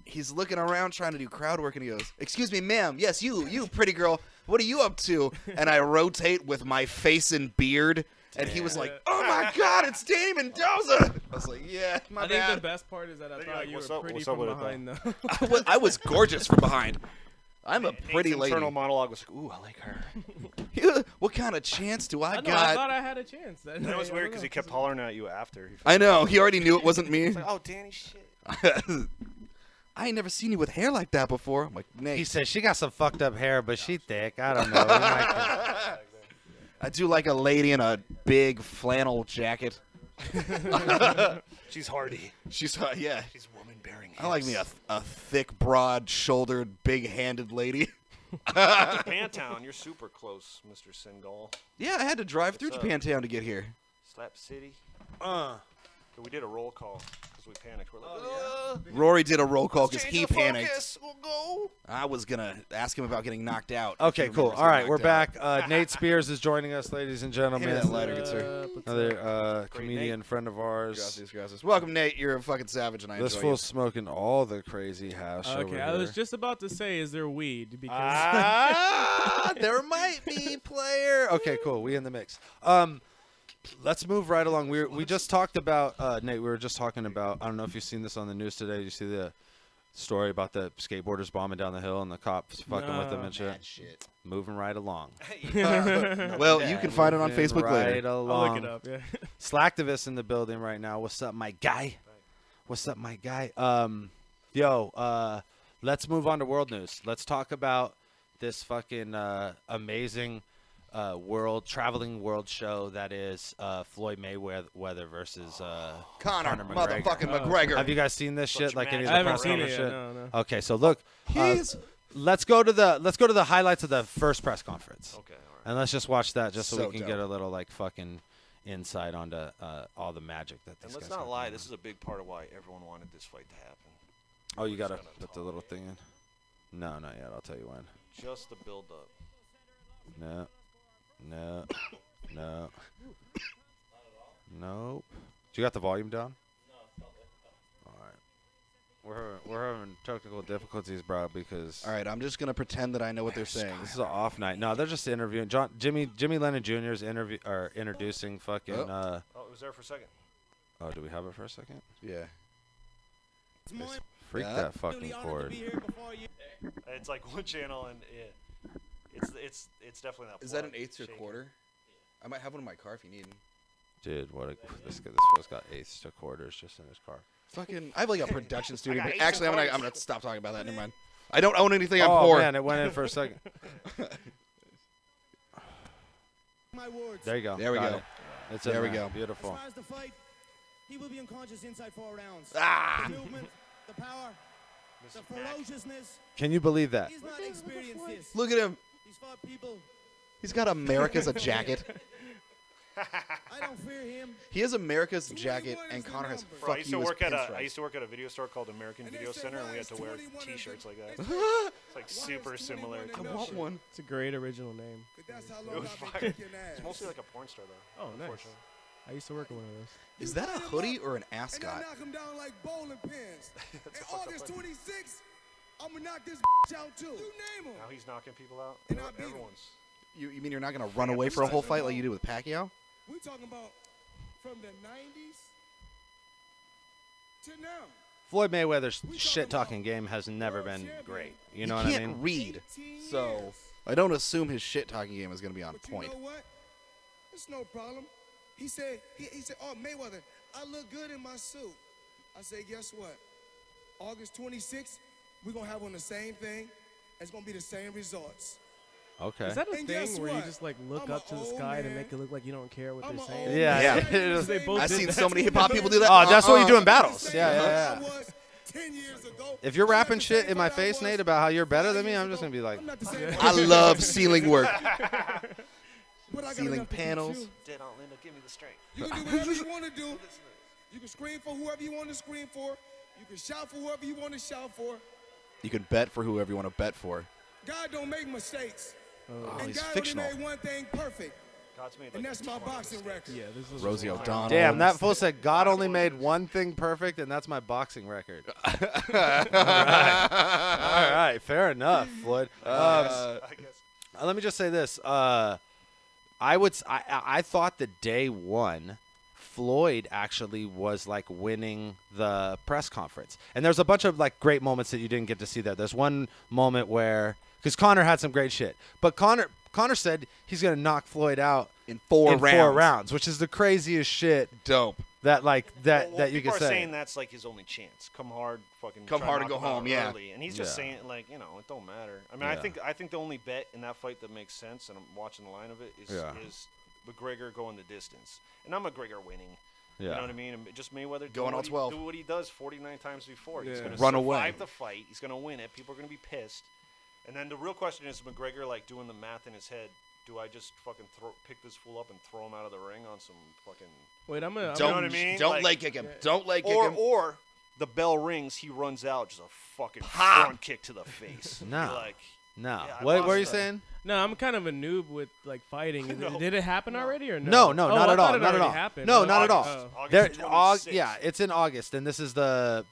he's looking around trying to do crowd work, and he goes, "Excuse me, ma'am. Yes, you pretty girl. What are you up to?" And I rotate with my face and beard. And he was like, "Oh my God, it's Danny Mendoza!" I was like, "Yeah, my I bad." think the best part is that I thought you were pretty from behind, though. I was gorgeous from behind. I'm a pretty lady. Internal monologue was like, "Ooh, I like her." What kind of chance do I know, got? I thought I had a chance. That was weird because he kept hollering at you after. I know. He already knew it wasn't me. It's like, "Oh, Danny, shit." I ain't never seen you with hair like that before. I'm like, Nate. He says she got some fucked up hair, but she thick. I don't know. I do like a lady in a big flannel jacket. She's hardy. She's yeah. She's woman bearing. I like me a thick, broad-shouldered, big-handed lady. Japantown, you're super close, Mr. Singal. Yeah, I had to drive through What's up? Japantown to get here. Slap City. We did a roll call because we panicked. We're like, Rory did a roll call let's because change he the panicked. focus. We'll go. I was gonna ask him about getting knocked out. Okay, If he cool. remembers All right, getting we're knocked back. out. Nate Spears is joining us, ladies and gentlemen. Hand me that lighter, good sir. Another comedian friend of ours. Gracias. Welcome, Nate. You're a fucking savage, and I This enjoy fool's you. smoking all the crazy hash over Okay, here. I was just about to say, is there weed? Because there might be, player. Okay, cool. We in the mix. Let's move right along. We just talked about Nate. We were just talking about. I don't know if you've seen this on the news today. Did you see the story about the skateboarders bombing down the hill and the cops fucking with them and shit? Moving right along. Well, you can find it on Facebook right later. Along. I'll look it up. Yeah. Slacktivist in the building right now. What's up, my guy? What's up, my guy? Let's move on to world news. Let's talk about this fucking amazing traveling world show that is Floyd Mayweather versus Conor McGregor. motherfucking McGregor. Have you guys seen this shit? Like any of the I haven't press seen conference it yet, shit? no. Okay, so look, let's go to the highlights of the first press conference. Okay, all right. And let's just watch that just so So we can dope. get a little like fucking insight onto all the magic that And these let's guys not have lie, going this is a big part of why everyone wanted this fight to happen. on. Oh, you We're just gotta gonna put the little thing in. No, not yet. I'll tell you when. Just the build up. No, no, no, nope. You got the volume down? All right. We're having technical difficulties, bro, because. All right, I'm just gonna pretend that I know what they're saying. This is an off night. No, they're just interviewing. Jimmy Lennon Jr. is introducing fucking. Oh, it was there for a second. Oh, do we have it for a second? Yeah. Freak that fucking cord. It's like one channel, and it's definitely not. Is that an plug eighth or shaking. quarter? I might have one in my car if you need. Dude, what this fool's got eighths to quarters just in his car. Fucking, I have like a production studio. got But eighths actually, and I'm gonna quarters. stop talking about that. Never mind. I don't own anything. I'm Oh poor. man, it went in for a second. There you go. There we Got go. it. It's There in we go. Beautiful. As far as the fight, he will be unconscious inside 4 rounds. Ah! The movement, the power, the ferociousness. Can you believe that? He's not experienced this. Look at him. He's fought people. He's got America's a jacket. I don't fear him. He has America's jacket, and Connor has Bro, fuck I used you to as work at pinstripes. a video store called American Video Center, and we had to wear T-shirts like that. It's like super similar. To I that want shit. one. It's a great original name. It was fire. It's mostly like a porn star though. Oh, nice. unfortunately. I used to work at one of those. Is that a hoodie or an ascot? And I knock him down like bowling pins. That's a And fucked up August hoodie. 26th, I'm gonna knock this out too. You name him. Now he's knocking people out. And I beat him. Everyone's. You mean you're not gonna run away for a whole fight like you did with Pacquiao? We talking about from the 90s to now. Floyd Mayweather's shit-talking game has never been great. You know what I He can't mean? read, so I don't assume his shit-talking game is gonna be on But point. you know what? It's no problem. He said, oh, Mayweather, I look good in my suit. I said, guess what? August 26th, we're going to have on the same thing. It's going to be the same results. Okay. Is that a And thing guess where you what? just like look I'm up a to the old sky to man. make it look like you don't care what I'm they're a saying? old Yeah, Yeah. yeah. They both I've did seen that. so many hip-hop people do that. Oh, that's what you do in battles. Yeah, yeah, I yeah. was 10 years ago. If you're I'm not rapping the shit same in my fight I face, was Nate, about how you're better 5 than me, years I'm just ago. gonna be like, I'm not the same I person. love ceiling work. But I got Ceiling enough to beat panels. you. Dead on Linda, give me the strength. You can do whatever you want to do. You can scream for whoever you want to scream for. You can shout for whoever you want to shout for. You can bet for whoever you want to bet for. God don't make mistakes. Oh, and he's God fictional. only made one thing perfect. God's made And like that's my 20 boxing record. Yeah, this is Rosie O'Donnell. damn, that fool said God only made one thing perfect, and that's my boxing record. All right, fair enough, Floyd. I guess. Let me just say this. I thought that day one, Floyd actually was like winning the press conference. And there's a bunch of like great moments that you didn't get to see there. There's one moment where, because Conor had some great shit, but Conor said he's going to knock Floyd out in four rounds, which is the craziest shit. Dope. That like that Well, that you people could are say. saying that's like his only chance. Come hard, fucking. Come try hard to and knock go him out home, yeah. early. And he's just Yeah. saying like, you know, it don't matter. I mean, Yeah. I think the only bet in that fight that makes sense, and I'm watching the line of it, is McGregor going the distance, and not McGregor winning. You Yeah. know what I mean? And just Mayweather Going all 12. Do what he does 49 times before. He's Yeah. going to Run survive away. the fight. He's going to win it. People are going to be pissed. And then the real question is McGregor like doing the math in his head. Do I just fucking pick this fool up and throw him out of the ring on some fucking? Wait, I'm gonna. You know what I mean? Don't Like- leg kick him. Don't leg kick Or him. or the bell rings, he runs out, just a fucking front kick to the face. No. You're like, No. Yeah, I What lost were you that. saying? No, I'm kind of a noob with like fighting. No. Did it happen already or No, no? no, Oh, not I at thought all. it Not at already all. happened. No, Oh, not at all. oh. August There, 26th. yeah, it's in August, and this is the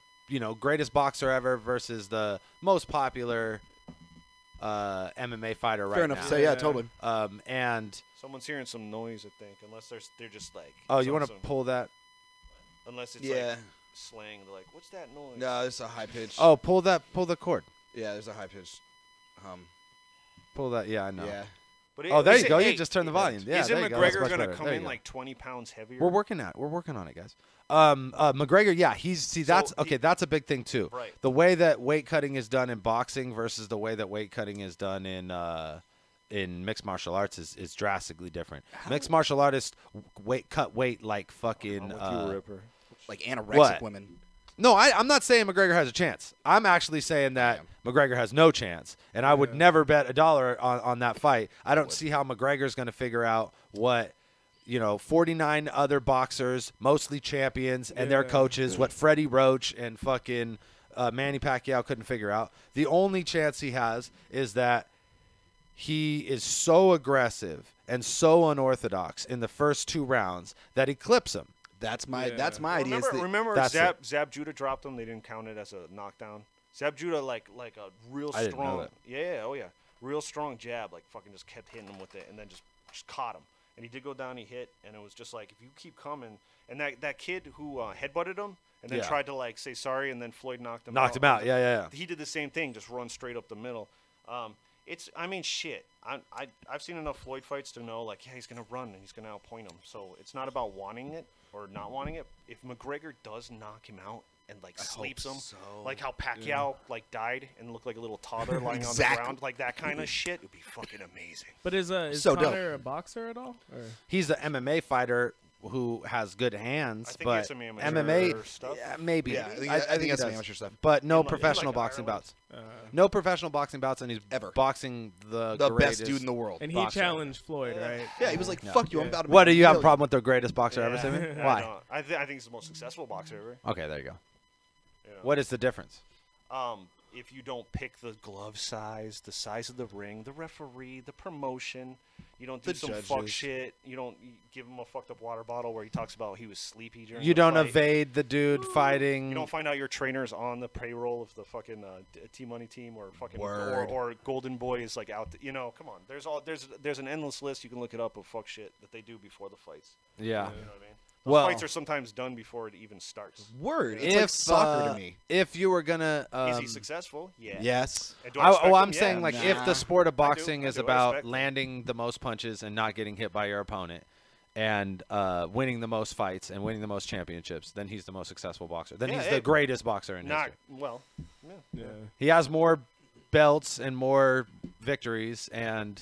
greatest boxer ever versus the most popular MMA fighter right Fair enough now. to say, yeah, totally. And someone's hearing some noise, I think, unless they're just like. oh, you want to some- pull that? Unless it's Yeah. like slang, they're like, what's that noise? No, it's a high pitch. Oh, pull the cord. Yeah, there's a high pitch hum. Pull that. Yeah, I know. Yeah. But Oh, there is you go. hey, You just turn the volume. Yeah, isn't there you go. That's McGregor much gonna better. come There you in go. like 20 pounds heavier? We're working on it. We're working on it, guys. McGregor, yeah, that's okay. That's a big thing too. Right. The way that weight cutting is done in boxing versus the way that weight cutting is done in mixed martial arts is drastically different. Mixed martial artists cut weight like fucking like anorexic what? women. No, I'm not saying McGregor has a chance. I'm actually saying that McGregor has no chance, and I would never bet $1 on that fight. I don't see how McGregor's going to figure out what, 49 other boxers, mostly champions, and their coaches, what Freddie Roach and fucking Manny Pacquiao couldn't figure out. The only chance he has is that he is so aggressive and so unorthodox in the first 2 rounds that he clips him. That's my idea. Remember Zab Judah dropped him. They didn't count it as a knockdown. Zab Judah like a real I didn't know strong. that. Yeah, real strong jab. Like fucking just kept hitting him with it, and then just caught him. And he did go down. He hit, and it was just like if you keep coming. And that kid who headbutted him and then tried to like say sorry, and then Floyd knocked him out. Yeah. He did the same thing, just run straight up the middle. Shit. I've seen enough Floyd fights to know, like, yeah, he's going to run and he's going to outpoint him. So it's not about wanting it or not wanting it. If McGregor does knock him out and, like, sleeps him, like how Pacquiao, like, died and looked like a little toddler lying on the ground, like that kind of shit, it would be fucking amazing. But is so Conor a boxer at all? Or? He's an MMA fighter who has good hands, I think but he has some amateur MMA stuff. Yeah, maybe. Yeah, I think that's some amateur stuff. But no In professional like boxing Ireland. bouts. No professional boxing bouts, and he's boxing the best dude in the world. And he boxer. challenged Floyd, right? Yeah, he was like, "Fuck you, I'm about to." What do you have a million. problem with the greatest boxer ever, Simon? Why? I think he's the most successful boxer ever. Okay, there you go. What is the difference? If you don't pick the glove size, the size of the ring, the referee, the promotion, you don't do The some fuck judges. shit. You don't give him a fucked up water bottle where he talks about he was sleepy during You the don't fight. evade the dude fighting. You don't find out your trainer's on the payroll of the fucking T-Money team or fucking Word. or Golden Boy is like out. Come on. There's an endless list. You can look it up of fuck shit that they do before the fights. Yeah. You know what I mean? Those Well, fights are sometimes done before it even starts. Word. It's like soccer to me. If you were gonna, Is he successful? Yeah. Yes. And do I respect I'm him? saying Yeah. like if the sport of I do. boxing I is do. I about respect him. landing the most punches and not getting hit by your opponent, and winning the most fights and winning the most championships, then he's the most successful boxer. Then he's the greatest boxer in history. Well. Yeah. He has more belts and more victories, and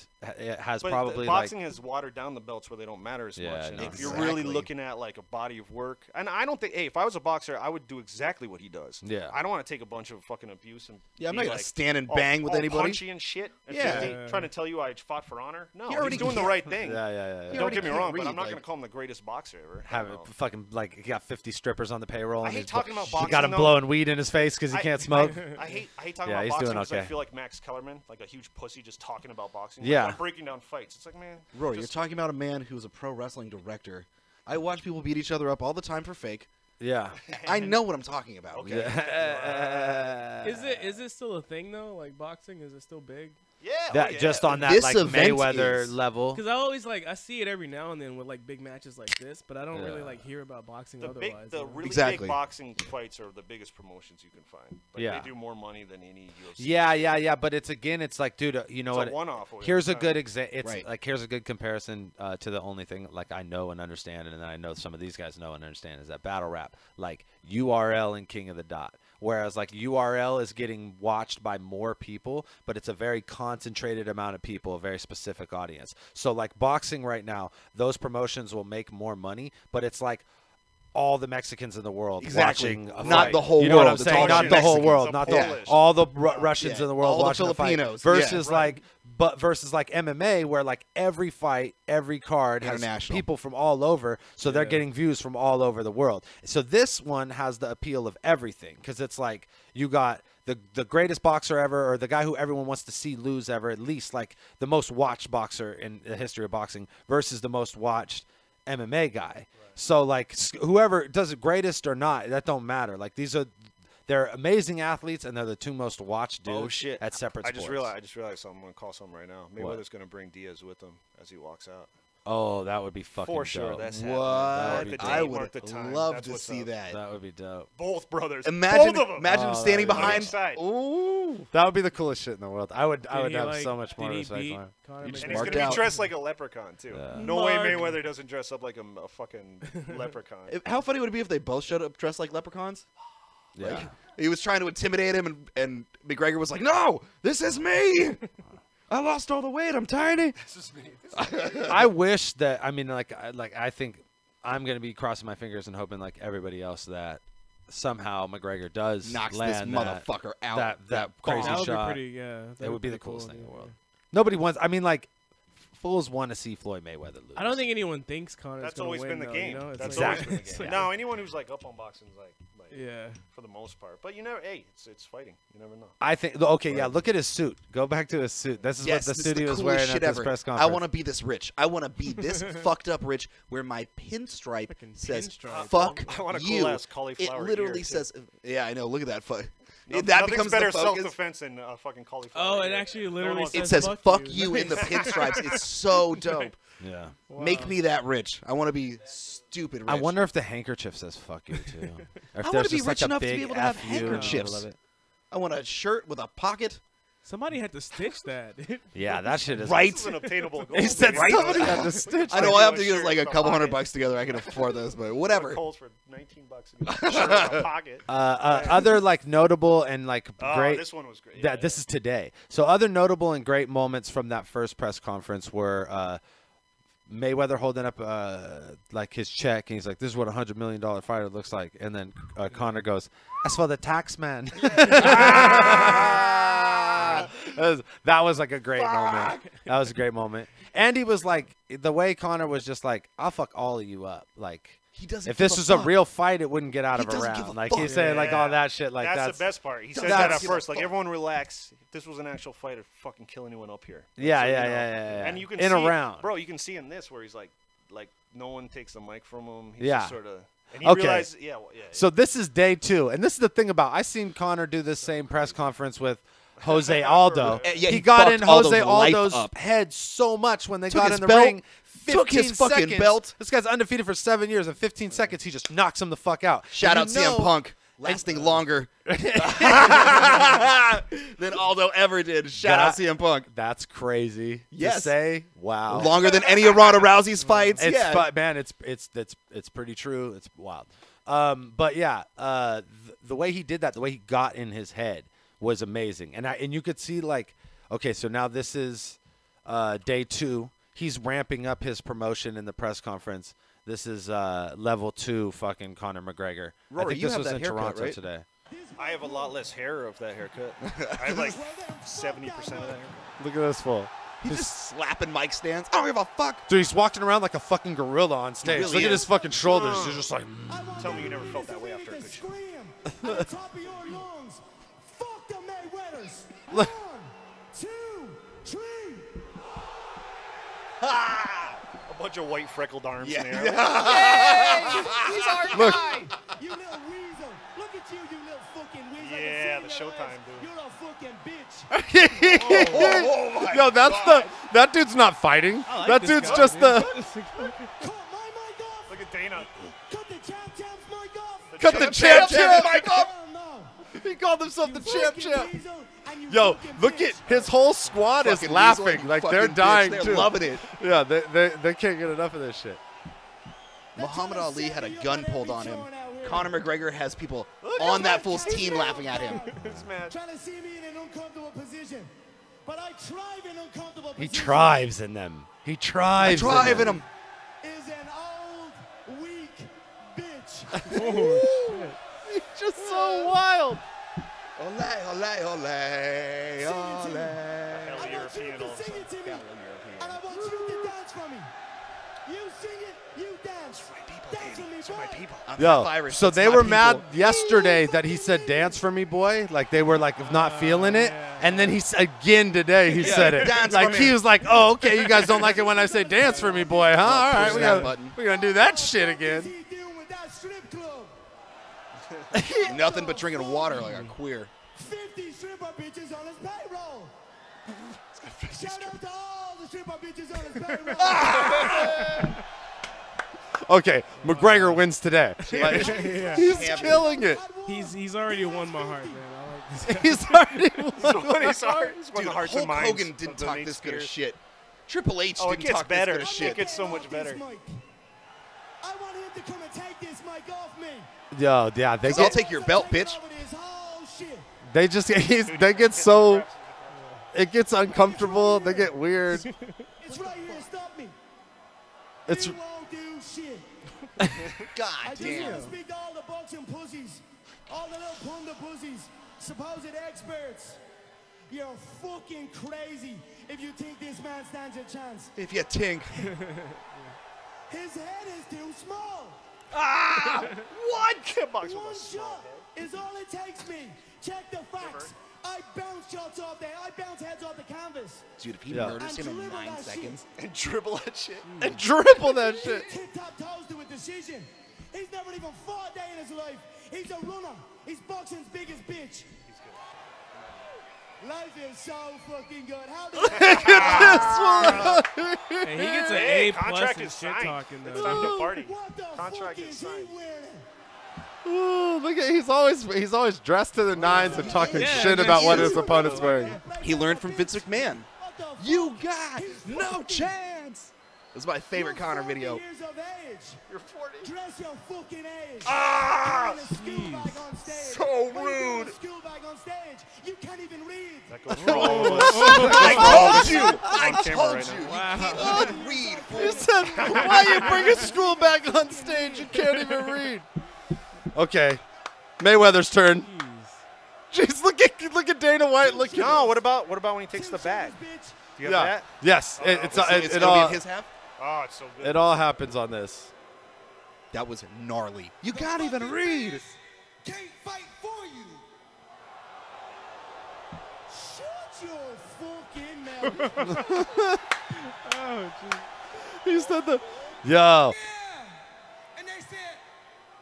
has But probably boxing has watered down the belts where they don't matter as Yeah, much. I And know. if you're really looking at like a body of work, and I don't think, if I was a boxer, I would do exactly what he does. Yeah. I don't want to take a bunch of fucking abuse and Yeah, I'm be not gonna like stand and all- bang with all anybody. punchy and shit. At Yeah. 50, trying to tell you I fought for honor. No, You already he's doing the can't- right thing. Yeah. Don't get me wrong, but read, I'm not like- going to call him the greatest boxer ever. Have it fucking like he got 50 strippers on the payroll. I and hate he's talking about He boxing, got him though. blowing weed in his face because he can't smoke. I hate talking Yeah, about he's boxing doing because I okay. feel like Max Kellerman, like a huge pussy, just talking about boxing. Yeah. Like, I'm breaking down fights. It's like, man, Rory, just- you're talking about a man who's a pro wrestling director. I watch people beat each other up all the time for fake. Yeah. I know what I'm talking about. Okay. Is it still a thing though? Like boxing, is it still big? Yeah. That just on that This like event Mayweather is. level. Because I always I see it every now and then with like big matches like this, but I don't really Yeah. hear about boxing The otherwise. the you know? really Exactly. big boxing fights are the biggest promotions you can find. Like, Yeah. They do more money than any UFC. Yeah. But it's like, dude, you know It's a what? one-off over Here's a time. good It's Right. like here's a good comparison to the only thing like I know and understand, and then I know some of these guys know and understand is that battle rap, like URL and King of the Dot. Whereas like URL is getting watched by more people, but it's a very concentrated amount of people, a very specific audience. So like boxing right now, those promotions will make more money, but it's like all the Mexicans in the world Exactly. watching a Not fight. the whole You know what I'm world. It's saying? all Not the whole Mexicans. world. The Not Polish. all the Russians Yeah. in the world All the watching the fight. Filipinos. Versus Yeah. like versus like MMA, where like every fight, every card has International. people from all over, so they're getting views from all over the world. So this one has the appeal of everything because it's like you got the greatest boxer ever, or the guy who everyone wants to see lose ever, at least like the most watched boxer in the history of boxing, versus the most watched MMA guy. So like whoever does it greatest or not, that don't matter. Like they're amazing athletes, and they're the two most watched dudes Oh shit! at separate I sports. just realized something. I'm gonna call something right now. Mayweather's gonna bring Diaz with him as he walks out. Oh, that would be fucking For sure, dope. that's What? happening. Mark the I date, would mark the time. love That's to what's see up. that. That would be dope. Both brothers. Imagine, Both of them. imagine Oh, him standing that would be behind. each side. Ooh. That would be the coolest shit in the world. I would Did have he, so much more did he respect beat for him. Conor You just And McGregor? he's Marked gonna out. be dressed like a leprechaun too. Yeah. No way Mark. Mayweather doesn't dress up like a fucking leprechaun. How funny would it be if they both showed up dressed like leprechauns? Yeah. Like, he was trying to intimidate him, and McGregor was like, "No, this is me. I lost all the weight. I'm tiny." This is me. I wish that I think I'm gonna be crossing my fingers and hoping like everybody else that somehow McGregor does Knocks land this motherfucker out. that crazy That would be shot, pretty- yeah, that it would would be be the coolest cool, thing in the yeah. world. Nobody wants. I mean, like, fools want to see Floyd Mayweather lose. I don't think anyone thinks Connor's That's gonna always win, been the though, game. You know? It's That's like- always been the it's game. like- No, anyone who's like up on boxing is like yeah, for the most part. But you never. Hey, it's fighting. You never know. I think. Okay, yeah. Look at his suit. Go back to his suit. This is Yes, what the this suit is he the was coolest wearing shit at this ever. press I conference. want to be this rich. I want to be this fucked up rich where my pinstripe says pinstripe. "fuck I want a you." cool-ass cauliflower It literally ear, too. says, "Yeah, I know. Look at that fuck." No, that nothing's becomes better the focus. self-defense than fucking cauliflower. Oh, it ear. actually No one literally wants It that. says "fuck you" in the pinstripes. It's so dope. Yeah. Make me that rich. I want to be stupid rich. I wonder if the handkerchief says "fuck you" too. Or if I want there's to be just rich like a enough to be big able to have F you in the middle handkerchiefs. of it. I want a shirt with a pocket. somebody had to stitch that. Yeah, that shit is Right. This is an obtainable goal. He said Right? somebody had to stitch. I know I have to get like a couple $100 together. I can afford this, but whatever. Calls for $19 a shirt in a pocket. Other like notable and like Oh, great. this one was great. That this is today. So other notable and great moments from that first press conference were Mayweather holding up like his check, and he's like, "This is what a $100 million fighter looks like," and then Conor goes, "That's for the tax man." That was like a great moment. That was a great moment. And he was like, the way Conor was just like, "I'll fuck all of you up." Like, He doesn't if give this a was a fuck. real fight, it wouldn't get out He of a doesn't give round. a Like fuck. he's saying like all that shit. Like that's the best part. He says Doesn't that at give a first. Like fuck. everyone relax. If this was an actual fight, I'd fucking kill anyone up here. Yeah, So, yeah, you know, yeah. And you can in see, a round. bro. You can see in this where he's like no one takes the mic from him. He's Yeah. just sort of. And he Okay. realized, yeah. So this is day 2, and this is the thing about I seen Conor do this same press conference with Jose Aldo. Yeah, he he got fucked in Jose Aldo's life Aldo's up. head so much when they Took got his in the belt, ring. took his 15 fucking seconds. belt. This guy's undefeated for 7 years. In 15 seconds, he just knocks him the fuck out. Shout And out you know- CM Punk, lasting longer than Aldo ever did. Shout out CM Punk. That's crazy. Yes. To say, wow. Longer than any of Ronda Rousey's fights. It's yeah. man, it's pretty true. It's wild. But yeah, the way he did that, the way he got in his head was amazing. And you could see like, okay, so now this is day 2. He's ramping up his promotion in the press conference. This is level 2 fucking Conor McGregor. I Rory, think you this have was that in haircut, Toronto right? today. I have a lot less hair of that haircut. I have like 70% of that haircut. Look at this fool. He's just slapping mic stands. I don't give a fuck. Dude, he's walking around like a fucking gorilla on stage. really Look at is. his fucking shoulders. He's just like. Tell me you never felt that way after a good show. At the top of your lungs. Fuck the Mayweathers. 1, 2, 3. A bunch of white freckled arms Yeah. in there. He's our Look. guy. You little weasel. Look at you, you little fucking weasel. Yeah, the Showtime dude. You're a fucking bitch. Oh my Yo, that dude's not fighting. I like That this dude's guy, just man. the. Cut my mic off. Look at Dana. Cut the champ's mic off. Cut the champ. mic off. Hell no. He called himself the champ. Fucking weasel and you Yo, fucking look bitch. at his whole squad is Fucking laughing. weasel and Like fucking they're bitch. dying They're too. loving it. Yeah, they can't get enough of this shit. Muhammad Ali had a gun pulled on him. Conor McGregor has people on that fool's team laughing at him. This man. Trying to see me in an uncomfortable position. But I thrive in uncomfortable He positions. thrives in them. He thrives. Drive in him. Is an old, weak bitch. He's just so wild. Ole, ole, ole, ole. Hell, I want you European all to of a sing sudden. it to me. And I want you to dance for me. You sing it, you dance. Dance for me, boy. I'm Yo, half Irish, so that's they my were people. mad yesterday that he said "dance for me, boy." Like they were like not feeling it, and then again today he said it. Dance Like for he me. was like, "Oh, okay, you guys don't like it when I say dance for me, boy, huh? All right, push that button. we're gonna do that shit again." He doing with that strip club. Nothing but drinking water like a queer. 50 stripper bitches on his payroll. Shout out to all the stripper bitches on his payroll. Okay, McGregor wins today. Like, Yeah. He's Champion. killing it. He's already won my heart, man. I like this guy. He's already won. He's won the Dude, hearts Hulk and minds Hogan of didn't the talk Nate this good of Spears. shit. Triple H Oh, it didn't gets talk better. this good of shit. It gets so much better. I want him to come and take this mic off me. Yo, yeah, they 'Cause I'll get, take your belt, bitch. Over this whole shit. they just they get so it gets uncomfortable. They get weird. It's right here. Stop me. It's You won't do shit. God I just want damn. to speak to all the boxing pussies all the little punda pussies, supposed experts, you're fucking crazy if you think this man stands a chance. If you think. His head is too small. Ah! What? Kickbox One with a small shot is all it takes me. Check the facts. I bounce shots off there. I bounce heads off the canvas. Dude, if he murders him in 9 seconds. And dribble that shit. And dribble that shit. He tip-top-toes to a decision. He's never even fought a day in his life. He's a runner. He's boxing's biggest bitch. Life is so fucking good. How do Hey, he gets an A plus contract in is shit signed. talking It's though. time to party. What the Contract fuck is is he signed. wearing? Ooh, look at he's always dressed to the nines and talking Yeah, shit and about then what he's- his opponent's wearing. He learned from Vince McMahon. You got no chance. This is my favorite Connor video. Years of age. You're 40. Dress your fucking age. Ah! You're in a school bag on stage. So When you're in rude. a school bag on stage, you can't even read. That goes for all of us. I told you. On I camera told right you. now. You can't even read. You said, why you bring a stool back on stage? You can't even read. Okay, Mayweather's turn. Jeez, look at Dana White. Look at No, what about when he takes the bag? Do you have that? Yes, Oh, it's It's it gonna be all in his half. Oh, it's so good. it all happens on this. That was gnarly. You can't even read. Can't fight for you. Shut your fucking mouth. Oh, jeez. He said the yo. Yeah. And they said,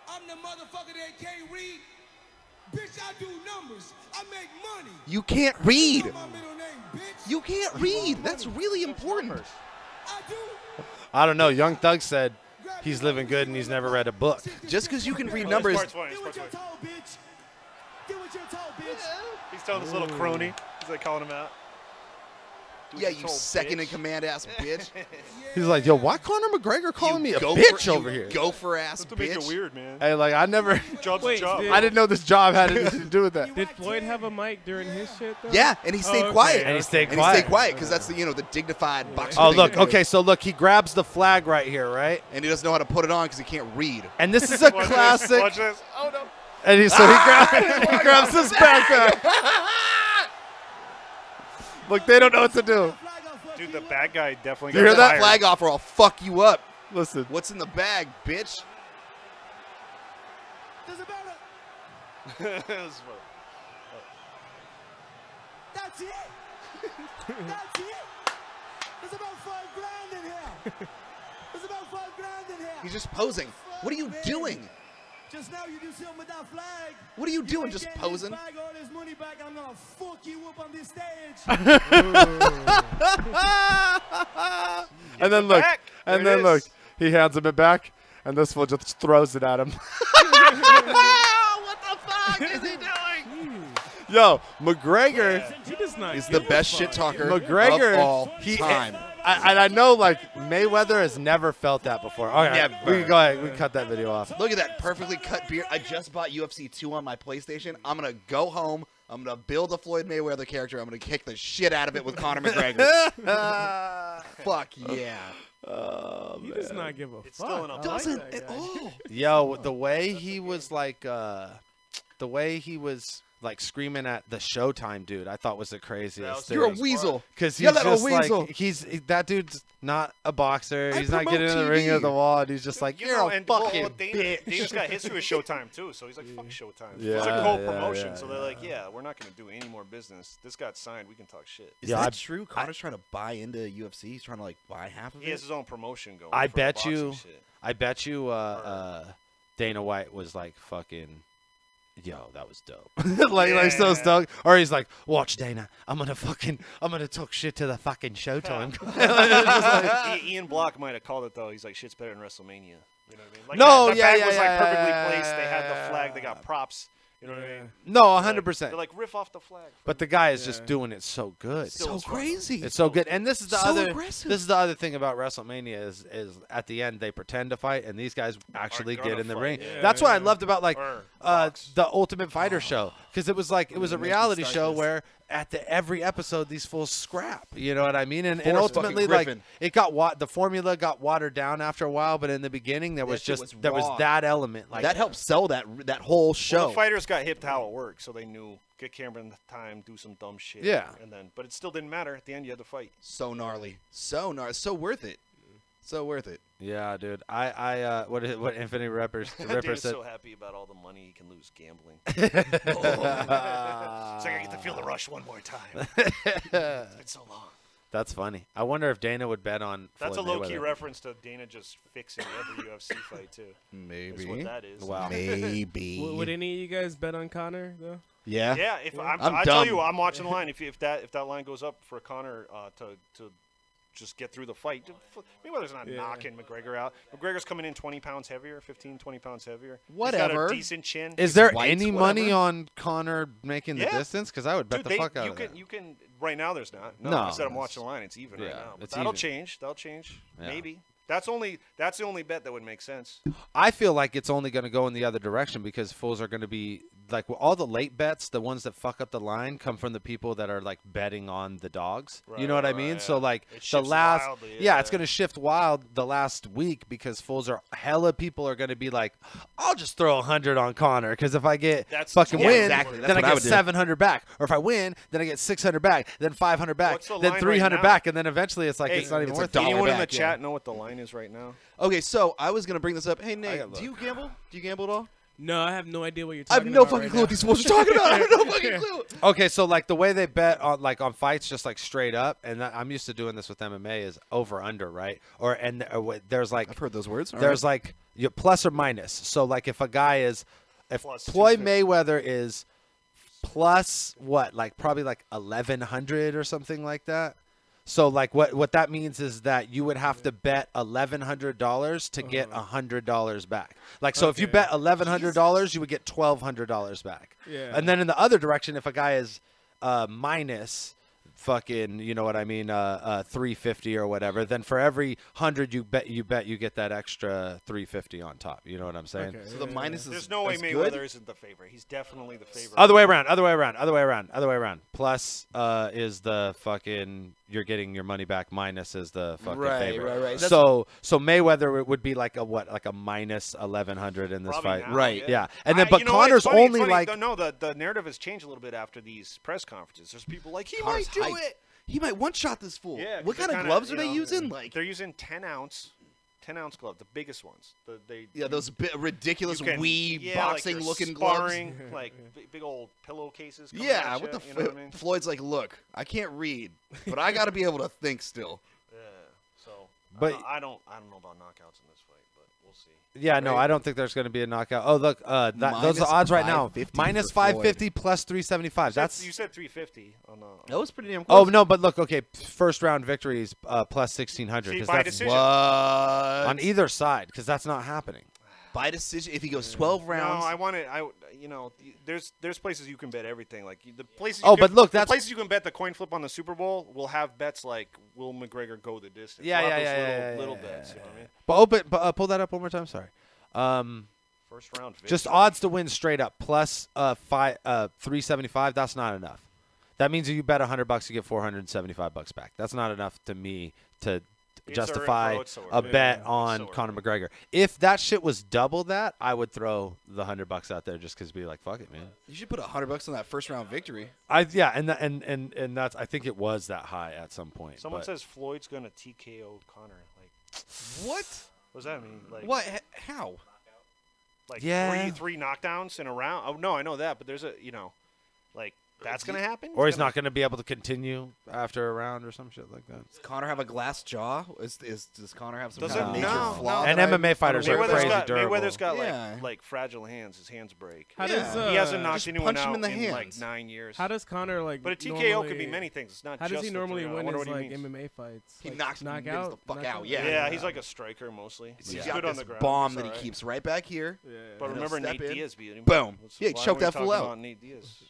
I'm the motherfucker that can't read. Bitch, I do numbers. I make money. You can't read. My middle name, bitch. You can't read. That's really important. I do. I don't know. Young Thug said he's living good and he's never read a book. Just because you can read Oh, numbers. this part's funny, this Do what part's you're funny. told, bitch. Do what you're told, bitch. He's telling this little crony. He's like calling him out. Do what Yeah, you're you told, second in bitch. command ass bitch. He's like, yo, why Conor McGregor calling me a bitch over here? Gopher ass That's to make it bitch. weird, man. Hey, like I never, Job's Wait, a job. did- I didn't know this job had anything to do with that. Did Floyd have a mic during his shit though? Yeah, and he stayed okay. quiet. And he stayed And quiet. he stayed quiet because that's the the dignified boxing. Oh thing look, to do. okay, so look, he grabs the flag right here, right? And he doesn't know how to put it on because he can't read. And this is a Watch classic. This, watch this. Oh no. And he he grabs his backpack. Look, they don't know what to do. Dude, the bad guy definitely You got hear that fired. flag off or I'll fuck you up. Listen. What's in the bag, bitch? Doesn't matter. That's it. That's it. There's about $5,000 in here. There's about $5,000 in here. He's just posing. What are you doing? Just now you do something with that flag. What are you doing? ain't Just getting posing? This bag, all this money back. I'm gonna fuck you up on this stage. And then look, back. and There it then look, is. he hands him it back, and this fool just throws it at him. What the fuck is he doing? Yo, McGregor, He does not. He's give the a best fuck. shit talker McGregor, of all he, time. I know like Mayweather has never felt that before. All right, Never. we can go ahead, we can cut that video off. Look at that perfectly cut beard. I just bought UFC 2 on my PlayStation. I'm going to go home. I'm going to build a Floyd Mayweather character. I'm going to kick the shit out of it with Conor McGregor. Fuck yeah. Oh, He does not give a It's fuck. still an I like Doesn't that at guy. all. Yo, the way he was like, the way he was like screaming at the Showtime dude, I thought was the craziest. You're a thing. weasel. Because You're he's that a just weasel. like that dude's not a boxer. I He's not promote getting in the ring TV. of the wall. And he's just like, You you're know, a and fucking well, bitch. Dana's got history with Showtime too, so he's like, fuck Showtime. Yeah, it's a yeah, co-promotion, yeah, so they're like, yeah, we're not gonna do any more business. This got signed, we can talk shit. Is Yeah, that I- true? Connor's trying to buy into UFC. He's trying to like buy half of He has it. his own promotion going. I for bet boxing you. shit. I bet you. Dana White was like fucking. Yo, that was dope. like so stoked. Or he's like, watch Dana. I'm gonna talk shit to the fucking Showtime. Just like- Ian Block might have called it though. He's like, shit's better than WrestleMania. You know what I mean? Like, No, that yeah, bag yeah, was like yeah, perfectly yeah, placed. They had the yeah. flag. They got props. You know what I mean? No, They're like- 100%. They're like riff off the flag. But the guy is just doing it so good. So crazy. It's so good. And this is the So other aggressive. this is the other thing about WrestleMania is at the end they pretend to fight and these guys actually get gonna in the fight, ring. yeah. That's what I loved about like Or the Ultimate Fighter show because it was like it was a reality show where at every episode these fools scrap. You know what I mean? And Forrest ultimately, fucking like Griffin. it got the formula got watered down after a while. But in the beginning, there was just there was that element. Like that helped sell that whole show. Well, the fighters got hip to how it worked, so they knew get camera in the time, do some dumb shit. Yeah. And then, but it still didn't matter. At the end, you had to fight. So gnarly, so worth it, so worth it. Yeah, dude. What Infinity Ripper Dude's said. so happy about all the money he can lose gambling. It's like I get to feel the rush one more time. It's been so long. That's funny. I wonder if Dana would bet on. That's Floyd a low-key Mayweather. reference to Dana just fixing every UFC fight too. Maybe. Is what that is. Wow. Maybe. Would any of you guys bet on Connor though? Yeah. Yeah. If I'm I tell dumb. you, I'm watching the line. If that line goes up for Conor to just get through the fight. Mayweather's not knocking McGregor out. McGregor's coming in 20 pounds heavier, 15, 20 pounds heavier. Whatever. He's got a decent chin. Is there any money on Connor making the distance? Because I would bet Dude, the fuck out of that. You can. Right now, there's not. No, No, I said I'm it's- watching the line. It's even right yeah, now. But it's that'll even. change. That'll change. Yeah. Maybe. That's the only bet that would make sense. I feel like it's only going to go in the other direction because fools are going to be like all the late bets, the ones that fuck up the line, come from the people that are like betting on the dogs. You know what I mean? So like It the shifts last, wildly, yeah, it's going to shift wild the last week because fools are hella people are going to be like, I'll just throw 100 on Connor because if I get fucking yeah, win, exactly. That's then I what I get would do. 700 back, or if I win, then I get 600 back, then 500 back, What's the then line 300 right back, and then eventually it's like Hey, it's not even it's a worth dollar it. Anyone in the back, yeah. chat know what the line is right now? Okay, so I was gonna bring this up. Hey Nate, gotta do you look. gamble? Do you gamble at all? No, I have no idea what you're I have talking no about. fucking right clue now. what these fools are talking about. I have no fucking clue. Okay, so like the way they bet on on fights, just like straight up, and I'm used to doing this with MMA is over under, right? There's like I've heard those words. All there's right. like plus or minus. So like if a guy is Plus Floyd 250. Mayweather is plus what, like probably like 1,100 or something like that. So like what that means is that you would have to bet $1,100 to get $100 back. Like so if you bet $1,100, you would get $1,200 back. Yeah. And then in the other direction, if a guy is minus fucking, you know what I mean, 350 or whatever, then for every 100 you bet you get that extra 350 on top. You know what I'm saying? So the minus is There's no way is Mayweather good? isn't the favorite. He's definitely the favorite. Other way around. Plus is the fucking you're getting your money back. Minus is the fucking favorite. Right. So Mayweather would be like a minus 1,100 in this Probably fight. now, Right. Yeah. And then but you know what? Connor's It's funny, only it's funny. like No, the narrative has changed a little bit after these press conferences. There's people like he Connor's might do hyped. it. He might one shot this fool. Yeah. 'cause What they're kind of kinda, gloves are you they know, using? Like they're using 10-ounce gloves, the biggest ones. those ridiculous you can- wee yeah, boxing like looking sparring, gloves. like big old pillowcases. coming Yeah, at what ya, the you know what I mean? Floyd's like, look, I can't read, but I got to be able to think still. Yeah. So, But- I don't know about knockouts in this fight, but we'll see. yeah, no, I don't think there's going to be a knockout. Oh, look, those are the odds right now. Minus 550 plus 375. You said 350 on the. That was pretty damn Oh close. no, but look, okay, first round victories plus 1,600 See, because by that's decision. What? on either side because that's not happening. By decision, if he goes 12 rounds. No, I want it. There's places you can bet everything. Like the places. Oh, you but can, look, the that's- places you can bet the coin flip on the Super Bowl will have bets like will McGregor go the distance. Yeah, We'll yeah, have yeah, those yeah, little yeah, bets. yeah, You know what I mean? Pull that up one more time. Sorry. First round. Just victory. odds to win straight up plus 375. That's not enough. That means if you bet $100, you get $475 back. That's not enough to me to It's justify already- it's a already- bet it's on already- Conor McGregor. If that shit was double that, I would throw the $100 out there just because be like, fuck it, man. You should put $100 on that first round victory. And that's I think it was that high at some point. Someone but- says Floyd's gonna TKO Conor. Like, What? what does that mean? Like, What? How? Like Yeah. three knockdowns in a round. Oh no, I know that, but there's a like that's gonna happen. or he's not going to be able to continue after a round or some shit like that. Does Connor have a glass jaw? Does Connor have some Doesn't- kind of major no, flaw? no. And that MMA fighters are Mayweather's crazy got- durable. Mayweather's got Yeah. like fragile hands. His hands break. How Yeah. does He hasn't knocked Just anyone punch him out in the like hands. 9 years. How does Connor like? But a TKO could be normally- many things. It's not How just does he the normally 3 round. I win wonder his what he like means. MMA fights? He Like, knocks him knock gets out, the fuck knock out. Yeah. Yeah, he's like a striker mostly. He's He's got good on this the ground. bomb It's that he alright. keeps right back here. Yeah. But and he'll remember, step Nate in. Diaz beat him. Boom. Why Yeah, he are choked we that fool talking out. about Nate Diaz?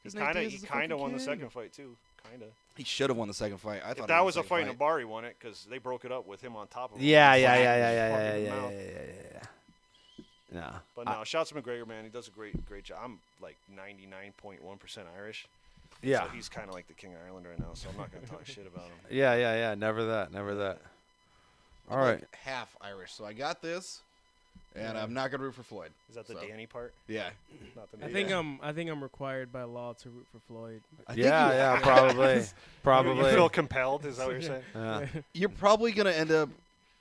He Nate Diaz is a kind of fucking won the king. second fight too. Kind of. He should have won the second fight. I thought If he that won was the a second fight in a bar, he won it because they broke it up with him on top of him. Yeah. Fucking his mouth. No. But no, shouts to McGregor, man. He does a great job. I'm like 99.1% Irish. Yeah. So he's kind of like the King of Ireland right now. So I'm not gonna talk shit about him. Yeah. Never that. All right. Like half Irish, so I got this, and I'm not gonna root for Floyd. Is that the Danny part? Yeah. Not the I think I'm required by law to root for Floyd. Yeah, probably. You feel compelled? Is that what you're saying? Yeah. You're probably gonna end up.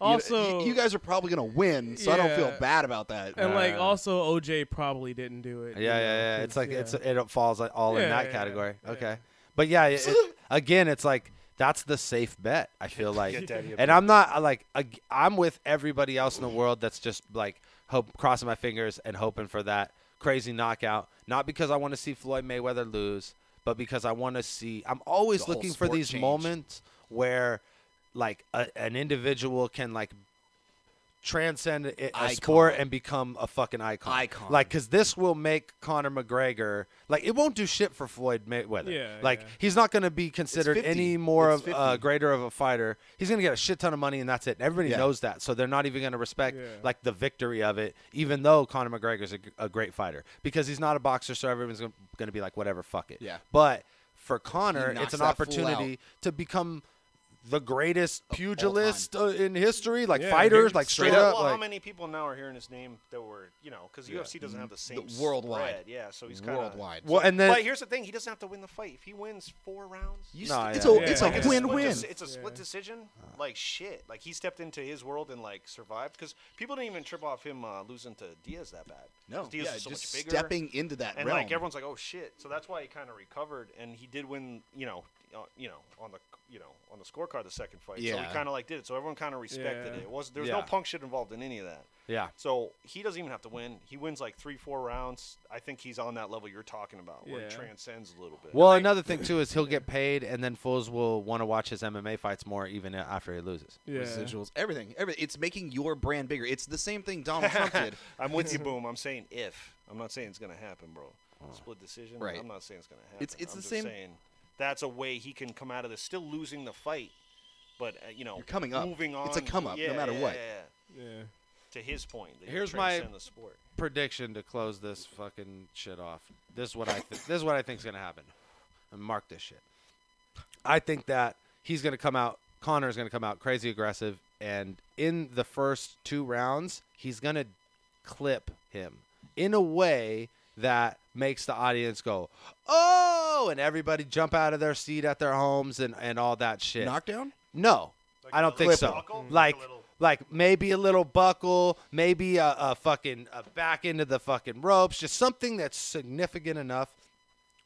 Also, you guys are probably gonna win, so I don't feel bad about that. And like, also, OJ probably didn't do it. Yeah. It's like it falls all in that category. yeah. Okay, but yeah, again, it's like that's the safe bet. I feel like, Get daddy a and beer. I'm not like I'm with everybody else in the world that's just like crossing my fingers and hoping for that crazy knockout. Not because I want to see Floyd Mayweather lose, but because I want to see. I'm always The whole looking for sport these change. moments where like an individual can like transcend a sport and become a fucking icon. Like, because this will make Conor McGregor, like, it won't do shit for Floyd Mayweather. Yeah, like, yeah. he's not going to be considered 50. any more It's of 50. greater of a fighter. He's going to get a shit ton of money, and that's it. And everybody Yeah. knows that. So they're not even going to respect, Yeah. like, the victory of it, even though Conor McGregor's a great fighter. Because he's not a boxer, so everyone's going to be like, whatever, fuck it. Yeah. But for Conor, He knocks it's an that fool opportunity to become the greatest all pugilist in history, like Yeah. fighters, like straight up. Well, like, how many people now are hearing his name that were, because UFC doesn't have the same worldwide. spread. Yeah, so he's kind of Worldwide. Well, and then But here's the thing: he doesn't have to win the fight. If he wins 4 rounds, You No, st- yeah. it's a like, win-win. It's a split decision. Like shit. Like he stepped into his world and like survived because people didn't even trip off him losing to Diaz that bad. No, 'Cause Diaz yeah, is so just much bigger. stepping into that and realm. like everyone's like, oh shit. So that's why he kind of recovered, and he did win. On the scorecard the second fight. So Yeah. he kind of like did it. So everyone kind of respected Yeah. it. There was no Yeah. punk shit involved in any of that. yeah. So he doesn't even have to win. He wins like 3-4 rounds. I think he's on that level you're talking about, where Yeah. he transcends a little bit. Well, another thing too is he'll get paid, and then fools will want to watch his MMA fights more, even after he loses. Yeah. Residuals, everything. It's making your brand bigger. It's the same thing Donald Trump did. I'm with you, Boom. I'm saying if. I'm not saying it's gonna happen, bro. Split decision. Right. I'm not saying it's gonna happen. It's I'm the just same- Saying that's a way he can come out of this, still losing the fight, but You're coming up. moving on. It's a come up, no matter what. Yeah. To his point, that you Here's my transcend the sport. prediction to close this fucking shit off. This is what I this is what I think is gonna happen. And mark this shit. I think that he's gonna come out. Conor's gonna come out crazy aggressive, and in the first 2 rounds, he's gonna clip him in a way that makes the audience go, oh, and everybody jump out of their seat at their homes and all that shit. Knockdown? No, I don't think so. buckle? Like maybe a little buckle, maybe a fucking back into the fucking ropes, just something that's significant enough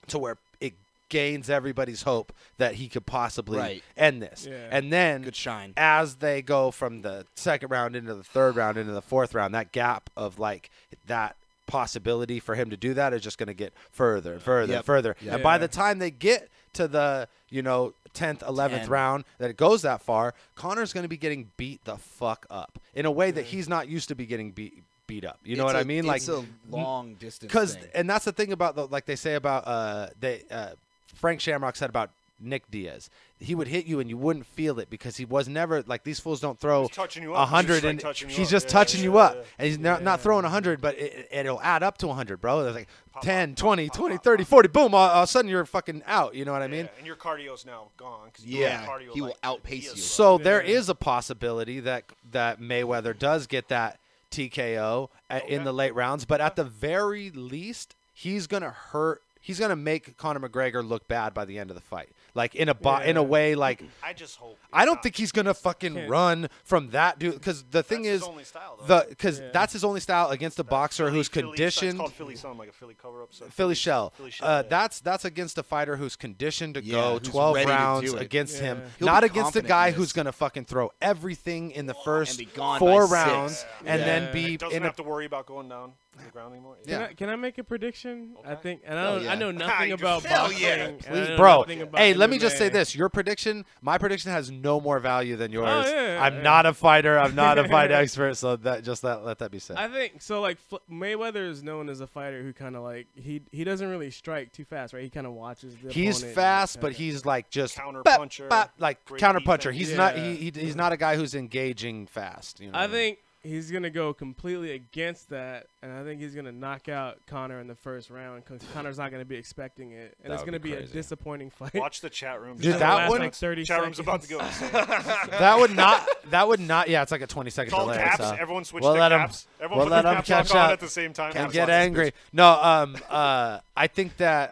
to where it gains everybody's hope that he could possibly Right. end this. Yeah. And then Good shine. as they go from the second round into the third round into the fourth round, that gap of like that possibility for him to do that is just going to get further and further Yep. and further. Yep. And by Yeah. the time they get to the 10th, 11th 10. round, that it goes that far, Conor's going to be getting beat the fuck up in a way that he's not used to be getting beat up. You know what I mean? It's a long distance Because thing. and that's the thing about like they say about Frank Shamrock said about Nick Diaz. He would hit you and you wouldn't feel it because he was never like these fools don't throw He's touching you up. 100 He's just, like, and touching you he's up. just Yeah, touching yeah, you yeah, up yeah. and he's not throwing 100, but it'll add up to 100, bro. There's like 10, 20, 30, 40, boom, all of a sudden you're fucking out. You know what I mean? And your cardio's now gone. 'Cause you Yeah, cardio he will like outpace Diaz you. does. So there is a possibility that Mayweather does get that TKO in the late rounds, but at the very least, he's gonna hurt. He's gonna make Conor McGregor look bad by the end of the fight, like in a way. Like I just hope. I don't think he's gonna fucking run from that dude because the thing That's is his only style, though. that's his only style against a boxer who's Philly, conditioned. It's called Philly something like a Philly cover-up. So Philly shell. Philly shell, yeah. That's against a fighter who's conditioned to Yeah, go who's 12 ready to rounds do it. against him, He'll not be against a confident guy in who's this. going to fucking throw everything in the first be gone 4 by 6. rounds and then Yeah. be doesn't in have a to worry about going down to the ground anymore. Can I make a prediction? I Okay. think, and Hell yeah. I know nothing You about just- hell boxing. yeah. and I know Bro, nothing about hey, let me just say MMA. this. Your prediction, my prediction has no more value than yours. yeah, I'm yeah. not a fighter. I'm not a fight expert, so let that be said. I think so. Like Mayweather is known as a fighter who kind of like he doesn't really strike too fast, right? He kind of watches the He's opponent fast, and but kinda- he's like just Counter bap, puncher, bap, like great counter puncher. defense. He's not Yeah. he's not a guy who's engaging fast. You know I what mean? think he's gonna go completely against that, and I think he's gonna knock out Conor in the first round because Conor's not gonna be expecting it, and it's gonna be a disappointing fight. Watch the chat room. Dude, that one, like 30 chat room's about to go seconds. insane. That would not. Yeah, it's like a 20-second Call delay. caps. So Everyone switch we'll to let caps. Him, Everyone we'll put let the him caps catch lock on up at the same time. and Caps get lock. angry. No, I think that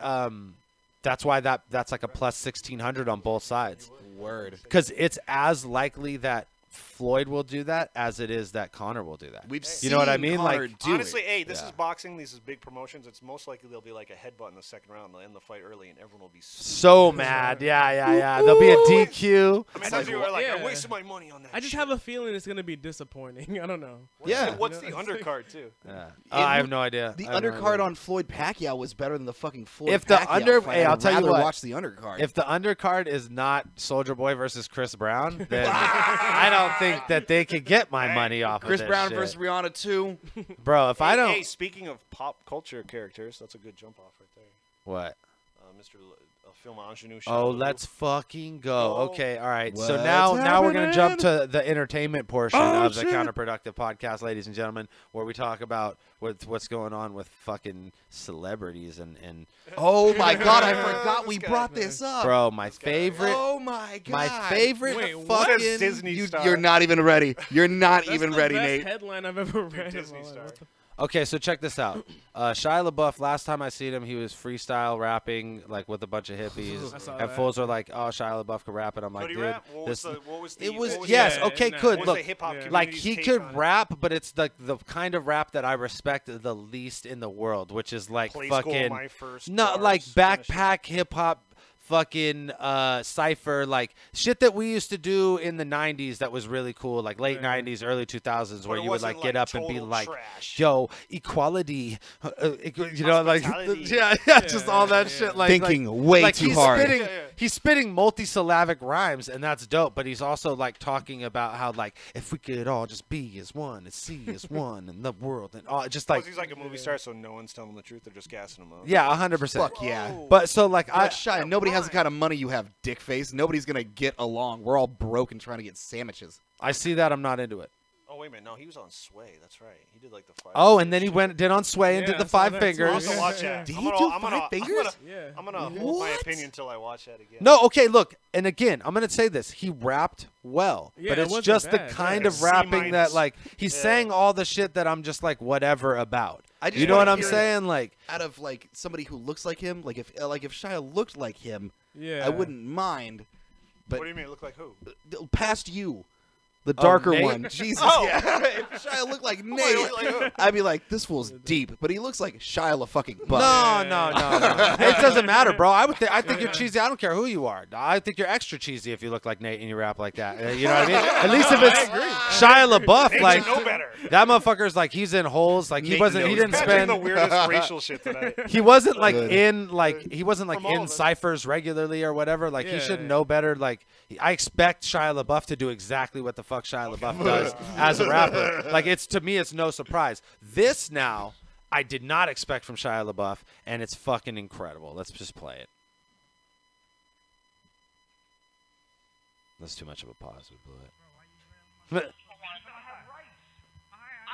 that's why that's like a plus 1,600 on both sides. Word. Because it's as likely that Floyd will do that as it is that Conor will do that. You know what I mean? Conor Like, honestly, hey, this is boxing. These is big promotions. It's most likely there'll be like a headbutt in the second round. They'll end the fight early, and everyone will be so mad. Yeah. There'll be a DQ. I mean, some people are like, I wasted my money on that. I just have a feeling it's gonna be disappointing. I don't know. What's the undercard too? Yeah. I have no idea. The I have no undercard idea. on Floyd Pacquiao was better than the fucking Floyd If the Pacquiao fight. hey, I'll tell you rather what. Watch the undercard. If the undercard is not Soldier Boy versus Chris Brown, then I don't think that they could get my money off Chris of this Brown shit. versus Rihanna 2. Bro, if I don't. Hey, speaking of pop culture characters, that's a good jump off right there. What? Mr. Film Ingenue. Oh, let's fucking go. Okay, all right. So What's now we're going to jump happening? to the entertainment portion Oh, of the shit. Counterproductive podcast, ladies and gentlemen, where we talk about what's going on with fucking celebrities and Oh my God! I forgot we brought this up. Bro, my favorite. Oh my God! My favorite Wait, what? fucking Disney star. You're not even ready. You're not That's even the ready, best Nate. headline I've ever read. Disney in my life. star. What the Okay, so check this out. Shia LaBeouf, last time I seen him, he was freestyle rapping like with a bunch of hippies, I saw and that. fools are like, "Oh, Shia LaBeouf could rap," and I'm like, Could he "Dude, rap? What was this." the- what was the- It was what was yes, the- okay, no. could What was look the hip-hop Yeah. like community's he take could on it? rap, but it's the kind of rap that I respect the least in the world, which is like Play School, fucking My First not Bars like kinda shit. backpack hip hop. Fucking cipher, like shit that we used to do in the 90s that was really cool, like late 90s, early 2000s, where it you would like wasn't, get like, up and be total like, trash. yo, equality, you know, like, Hospitality. yeah, just all that shit. Like, Thinking like, way like too he's hard. Spitting, He's spitting multi-syllabic rhymes, and that's dope, but he's also like talking about how like, if we could all just be as one and see as one in the world, and all, just like, He's like a movie star, so no one's telling him the truth. They're just gassing him up. yeah, 100%. Fuck yeah. But so like, You're not shy. Nobody has the kind of money you have, dick face. Nobody's gonna get along. We're all broke and trying to get sandwiches. I see that. I'm not into it. Oh wait a minute, no, he was on Sway. That's right. He did like the 5. Oh, and then he did on Sway and Yeah, did the I saw 5 that too. I'll fingers. have to watch that. Did I'm he gonna, do I'm gonna, 5 fingers? Yeah. I'm gonna hold my What? opinion until I watch that again. No, okay, look, and again, I'm gonna say this: he rapped well, Yeah, but it it's wasn't just bad. the kind Yeah. of rapping C-minus. that, like, he's Yeah. saying all the shit that I'm just like whatever about. I just You know what wanna I'm hear it saying? Like, Out of like somebody who looks like him, like if Shia looked like him, Yeah. I wouldn't mind. But What do you mean? Look like who? past you, the darker Nate? one. Jesus, Oh. yeah. If Shia looked like Nate, like who? I'd be like, this fool's deep. But he looks like Shia LaFucking Buff. no. It doesn't matter, bro. I think you're cheesy. I don't care who you are. I think you're extra cheesy if you look like Nate and you rap like that. You know what I mean? At least if it's Shia LaBeouf, Nate like should know better. that motherfucker's like he's in holes. Like he Nate wasn't. He knows didn't better. spend. the weirdest racial shit tonight. He wasn't like Good. in like he wasn't like From all in of us. ciphers regularly or whatever. Like he Yeah, should yeah. know better. Like I expect Shia LaBeouf to do exactly what the fuck Shia LaBeouf does as a rapper. Like it's to me, it's no surprise. This now, I did not expect from Shia LaBeouf, and it's fucking incredible. Let's just play it. That's too much of a pause. We blew it. I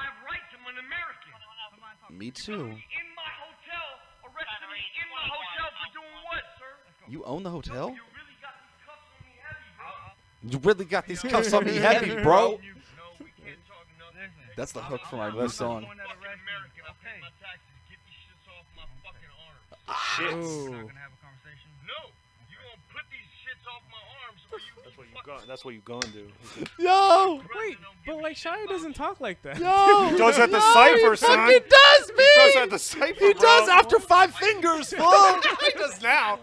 have rights. I'm an American. Me too. In my hotel, arrested me in my hotel for doing what, sir? You own the hotel? You really got these cuffs on me heavy, You really got these cuffs on me heavy, Heavy, bro. No, we can't talk nothing. That's the hook for my new Listen. song. I'm an American. I pay my taxes. Get these shits off my fucking arms. Shit. Ooh. No, you gonna put these shits off my arms or you That's what you gone. That's what you gonna do. Yo, Wait, but like Shia doesn't talk like that. yo, He does at the cipher, son. He does, me. He does at the cipher. He does bro. after 5 fingers, fool. He does now.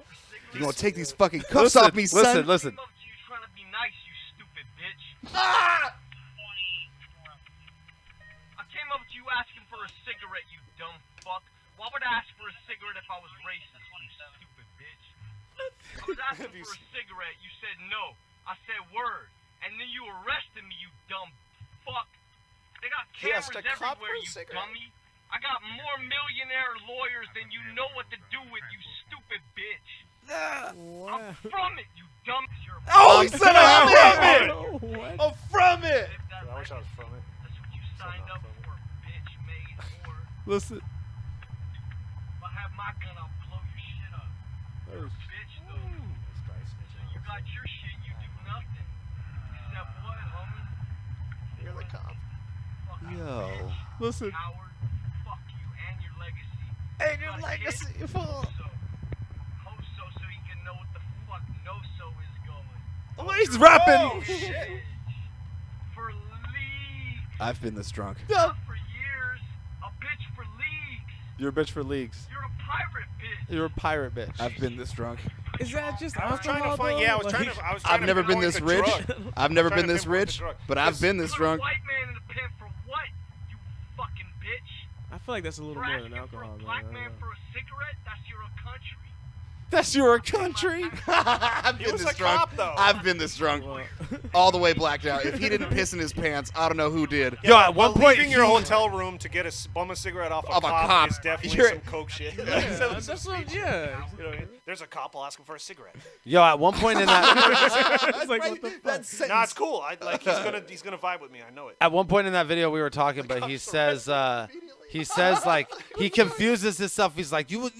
You gonna take these fucking cuffs off me, son? Listen. Came up to you trying to be nice, you stupid bitch. Ah! I came up to you asking for a cigarette, you dumb fuck. Why would I ask for a cigarette if I was racist, you stupid bitch? I was asking for a cigarette, you said no. I said word. And then you arrested me, you dumb fuck. They got He has cameras to cop for everywhere, a you cigarette. dummy. I got more millionaire lawyers than you know what to do with, you stupid bitch. I'm from it, you dumb. You're Oh, he said I'm from it. What? I'm from it. I wish I was from it. signed up for, bitch made whore. Listen. If I have my gun, I'll blow your shit up. You're a bitch, though. So you got your shit, you do nothing. Except what, homie? You're the cop. Yo. Listen. Howard, fuck you and your legacy. And You your got a kid? legacy, fool. Hoso, so he can know what the fuck no-so is going. Oh, he's rapping. Oh, shit. For leagues. I've been this drunk. Not for years. A bitch for leagues. You're a bitch for leagues. You're a pirate bitch. You're a pirate bitch. I've been this drunk. Is that just I was trying to alcohol, find. though? Yeah, I was Like- trying to. I was trying I've to never been pinpoint this the rich. drug. I've never Trying been to this pinpoint the rich, drug. but I've been this Put drunk. a white man in a pen for what? You fucking bitch. I feel like that's a little For more than asking for alcohol, a man. black I don't man know. for a cigarette? That's your country. That's your country. I've He been was this a drunk. cop, though. I've been this drunk. All the way blacked out. If he didn't piss in his pants, I don't know who did. Yo, at one point, leaving your hotel room to get bum a cigarette off a cop is definitely You're- some coke shit. That's what, yeah. You know what I mean? There's a cop asking for a cigarette. Yo, at one point in that. It's like, what the fuck? Nah, it's cool. He's gonna vibe with me. I know it. At one point in that video, we were talking, but he says, like, he confuses himself. He's like, you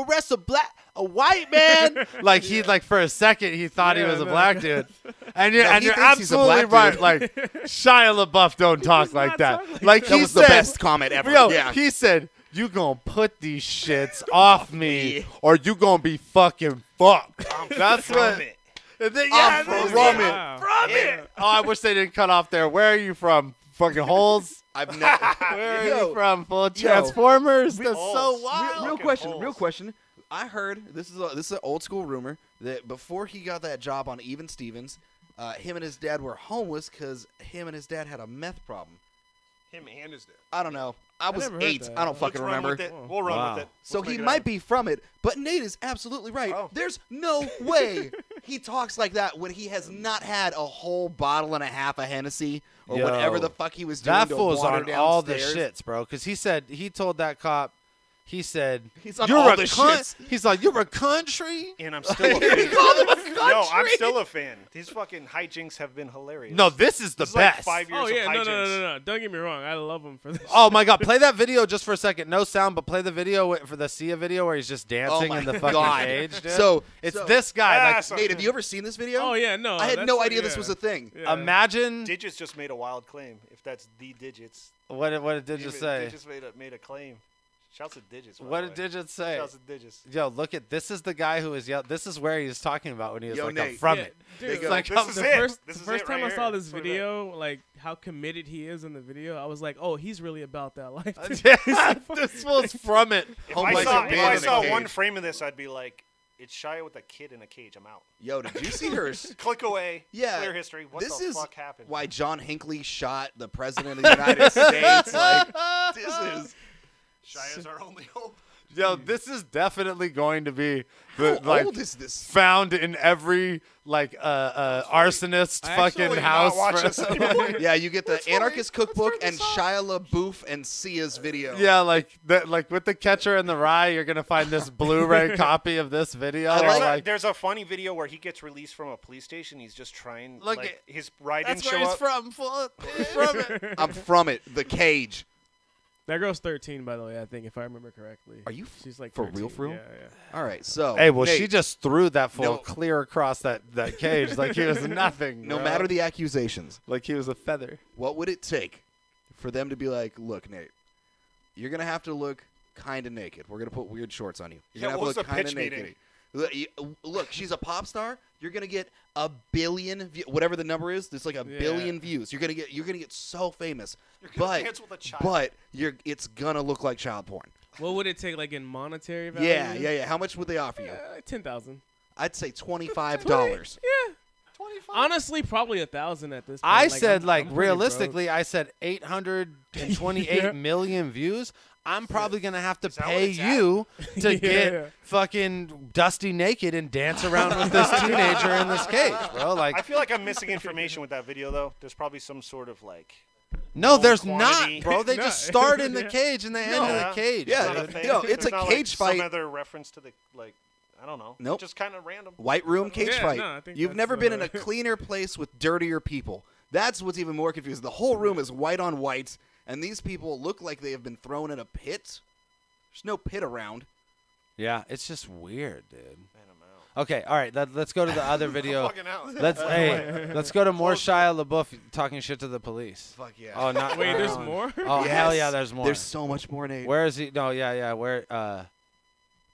arrest a white man. Like for a second, he thought he was a black dude. And you're, No, and he you're thinks he's a absolutely black right. dude. Like, Shia LaBeouf don't talk like that. Like, That he was said, the best comment ever. Yo, Yeah. he said, you gonna put these shits off me, or you gonna be fucking fucked. That's what. it. And then, I'm yeah, from it. Wow. From it. Oh, I wish they didn't cut off there. Where are you from? Fucking holes. I've never. Where are Yo, you from? Full Transformers. That's Holes. so wild. Real question. I heard this is an old school rumor that before he got that job on Even Stevens, him and his dad were homeless because him and his dad had a meth problem. Him and his dad. I don't know. I was never heard 8. that. I don't fucking Let's run remember. with it. We'll run Wow. with it. So Let's he make it might happen. be from it, but Nate is absolutely right. Oh. There's no way he talks like that when he has not had a whole bottle and a half of Hennessy or Yo, whatever the fuck he was doing That to fool's water on all the downstairs. shits, bro. Because he told that cop, he said, He's on you're all a the cunt. shits. He's like, you're a country? And I'm still a fan. He called him a No, I'm country. still a fan. These fucking hijinks have been hilarious. No, this is the This is like best. 5 years Oh, yeah. of No, hijinks. no. Don't get me wrong. I love him for this. Oh my God! Play that video just for a second. No sound, but play the video for the Sia video where he's just dancing my in the fucking God. cage. Dude. So it's this guy. Ah, like, so- Nate, have you ever seen this video? Oh, yeah. No. I had that's no like- idea this yeah. was a thing. Yeah. imagine Digits just made a wild claim. If that's the Digits. what did you say? Digits made a claim. Shouts to Digits. by What the did way. Digits say? Shouts to Digits. Yo, look at this. Is the guy who is yelled. This is where he was talking about when he was Yo, like, Nate. I'm from Yeah, it. dude, It's go. like, This I'm is the it. first. This The is first it time right I saw here. this That's what it video, like how committed he is in the video, I was like, oh, he's really about that life. dude. This fool's from it. If Home I like saw, a if man I in a saw cage. one frame of this, I'd be like, it's Shia with a kid in a cage. I'm out. Yo, did you see her? Click away. Yeah. Clear history. What This the is fuck happened? why John Hinckley shot the president of the United States. Like, this is. Shia's our only hope. Yo, this is definitely going to be How the, like, old is this? found in every like arsonist I fucking actually house. not watch this anymore. Yeah, you get the Anarchist Cookbook and Shia LaBeouf and Sia's video. Yeah, like with the Catcher in the Rye, you're gonna find this Blu-ray copy of this video. There's a funny video where he gets released from a police station. He's just trying. Look like, at- his ride didn't that's where show he's up. from. He's from it. I'm from it. The cage. That girl's 13, by the way, I think, if I remember correctly. Are you She's like for 13. real, for real? Yeah, yeah. All right, so. Hey, well, Nate, she just threw that fool No. clear across that cage like he was nothing. No bro. matter the accusations, like he was a feather. what would it take for them to be like, look, Nate, you're going to have to look kind of naked. We're going to put weird shorts on you. You're Yeah, going what to was have the to look kind pitch of naked. meeting? Look, she's a pop star. You're gonna get 1 billion, whatever the number is. There's like a billion views. You're gonna get so famous. gonna dance with a child. But it's gonna look like child porn. What would it take, like, in monetary value? Yeah. How much would they offer you? 10,000. I'd say $25. Yeah. Honestly, probably 1,000 at this point. I Like, said, I'm like, pretty realistically, I said 828 Yeah. million views. I'm probably going to have to that what pay it's at? you to Yeah. get fucking dusty naked and dance around with this teenager in this cage, bro. Like, I feel like I'm missing information with that video, though. There's probably some sort of like. no, known there's quantity. not, bro. They No. just start in the Yeah. cage and they end in Yeah. the cage. Yeah, Not a dude. thing. yo, it's There's a not, cage like, fight. Some other reference to the I don't know. Nope. Just kind of random. White room cage Yeah, fight. no, I think You've that's never been in a what- cleaner place with dirtier people. That's what's even more confusing. The whole room is white on white, and these people look like they have been thrown in a pit. There's no pit around. Yeah, it's just weird, dude. Okay, all right. Let's go to the other video. fucking out. Let's go to more Shia LaBeouf talking shit to the police. Fuck yeah. Oh, not Wait, there's more? Oh, Yes. hell yeah, there's more. There's so much more, Nate. Where is he? No, yeah. Where?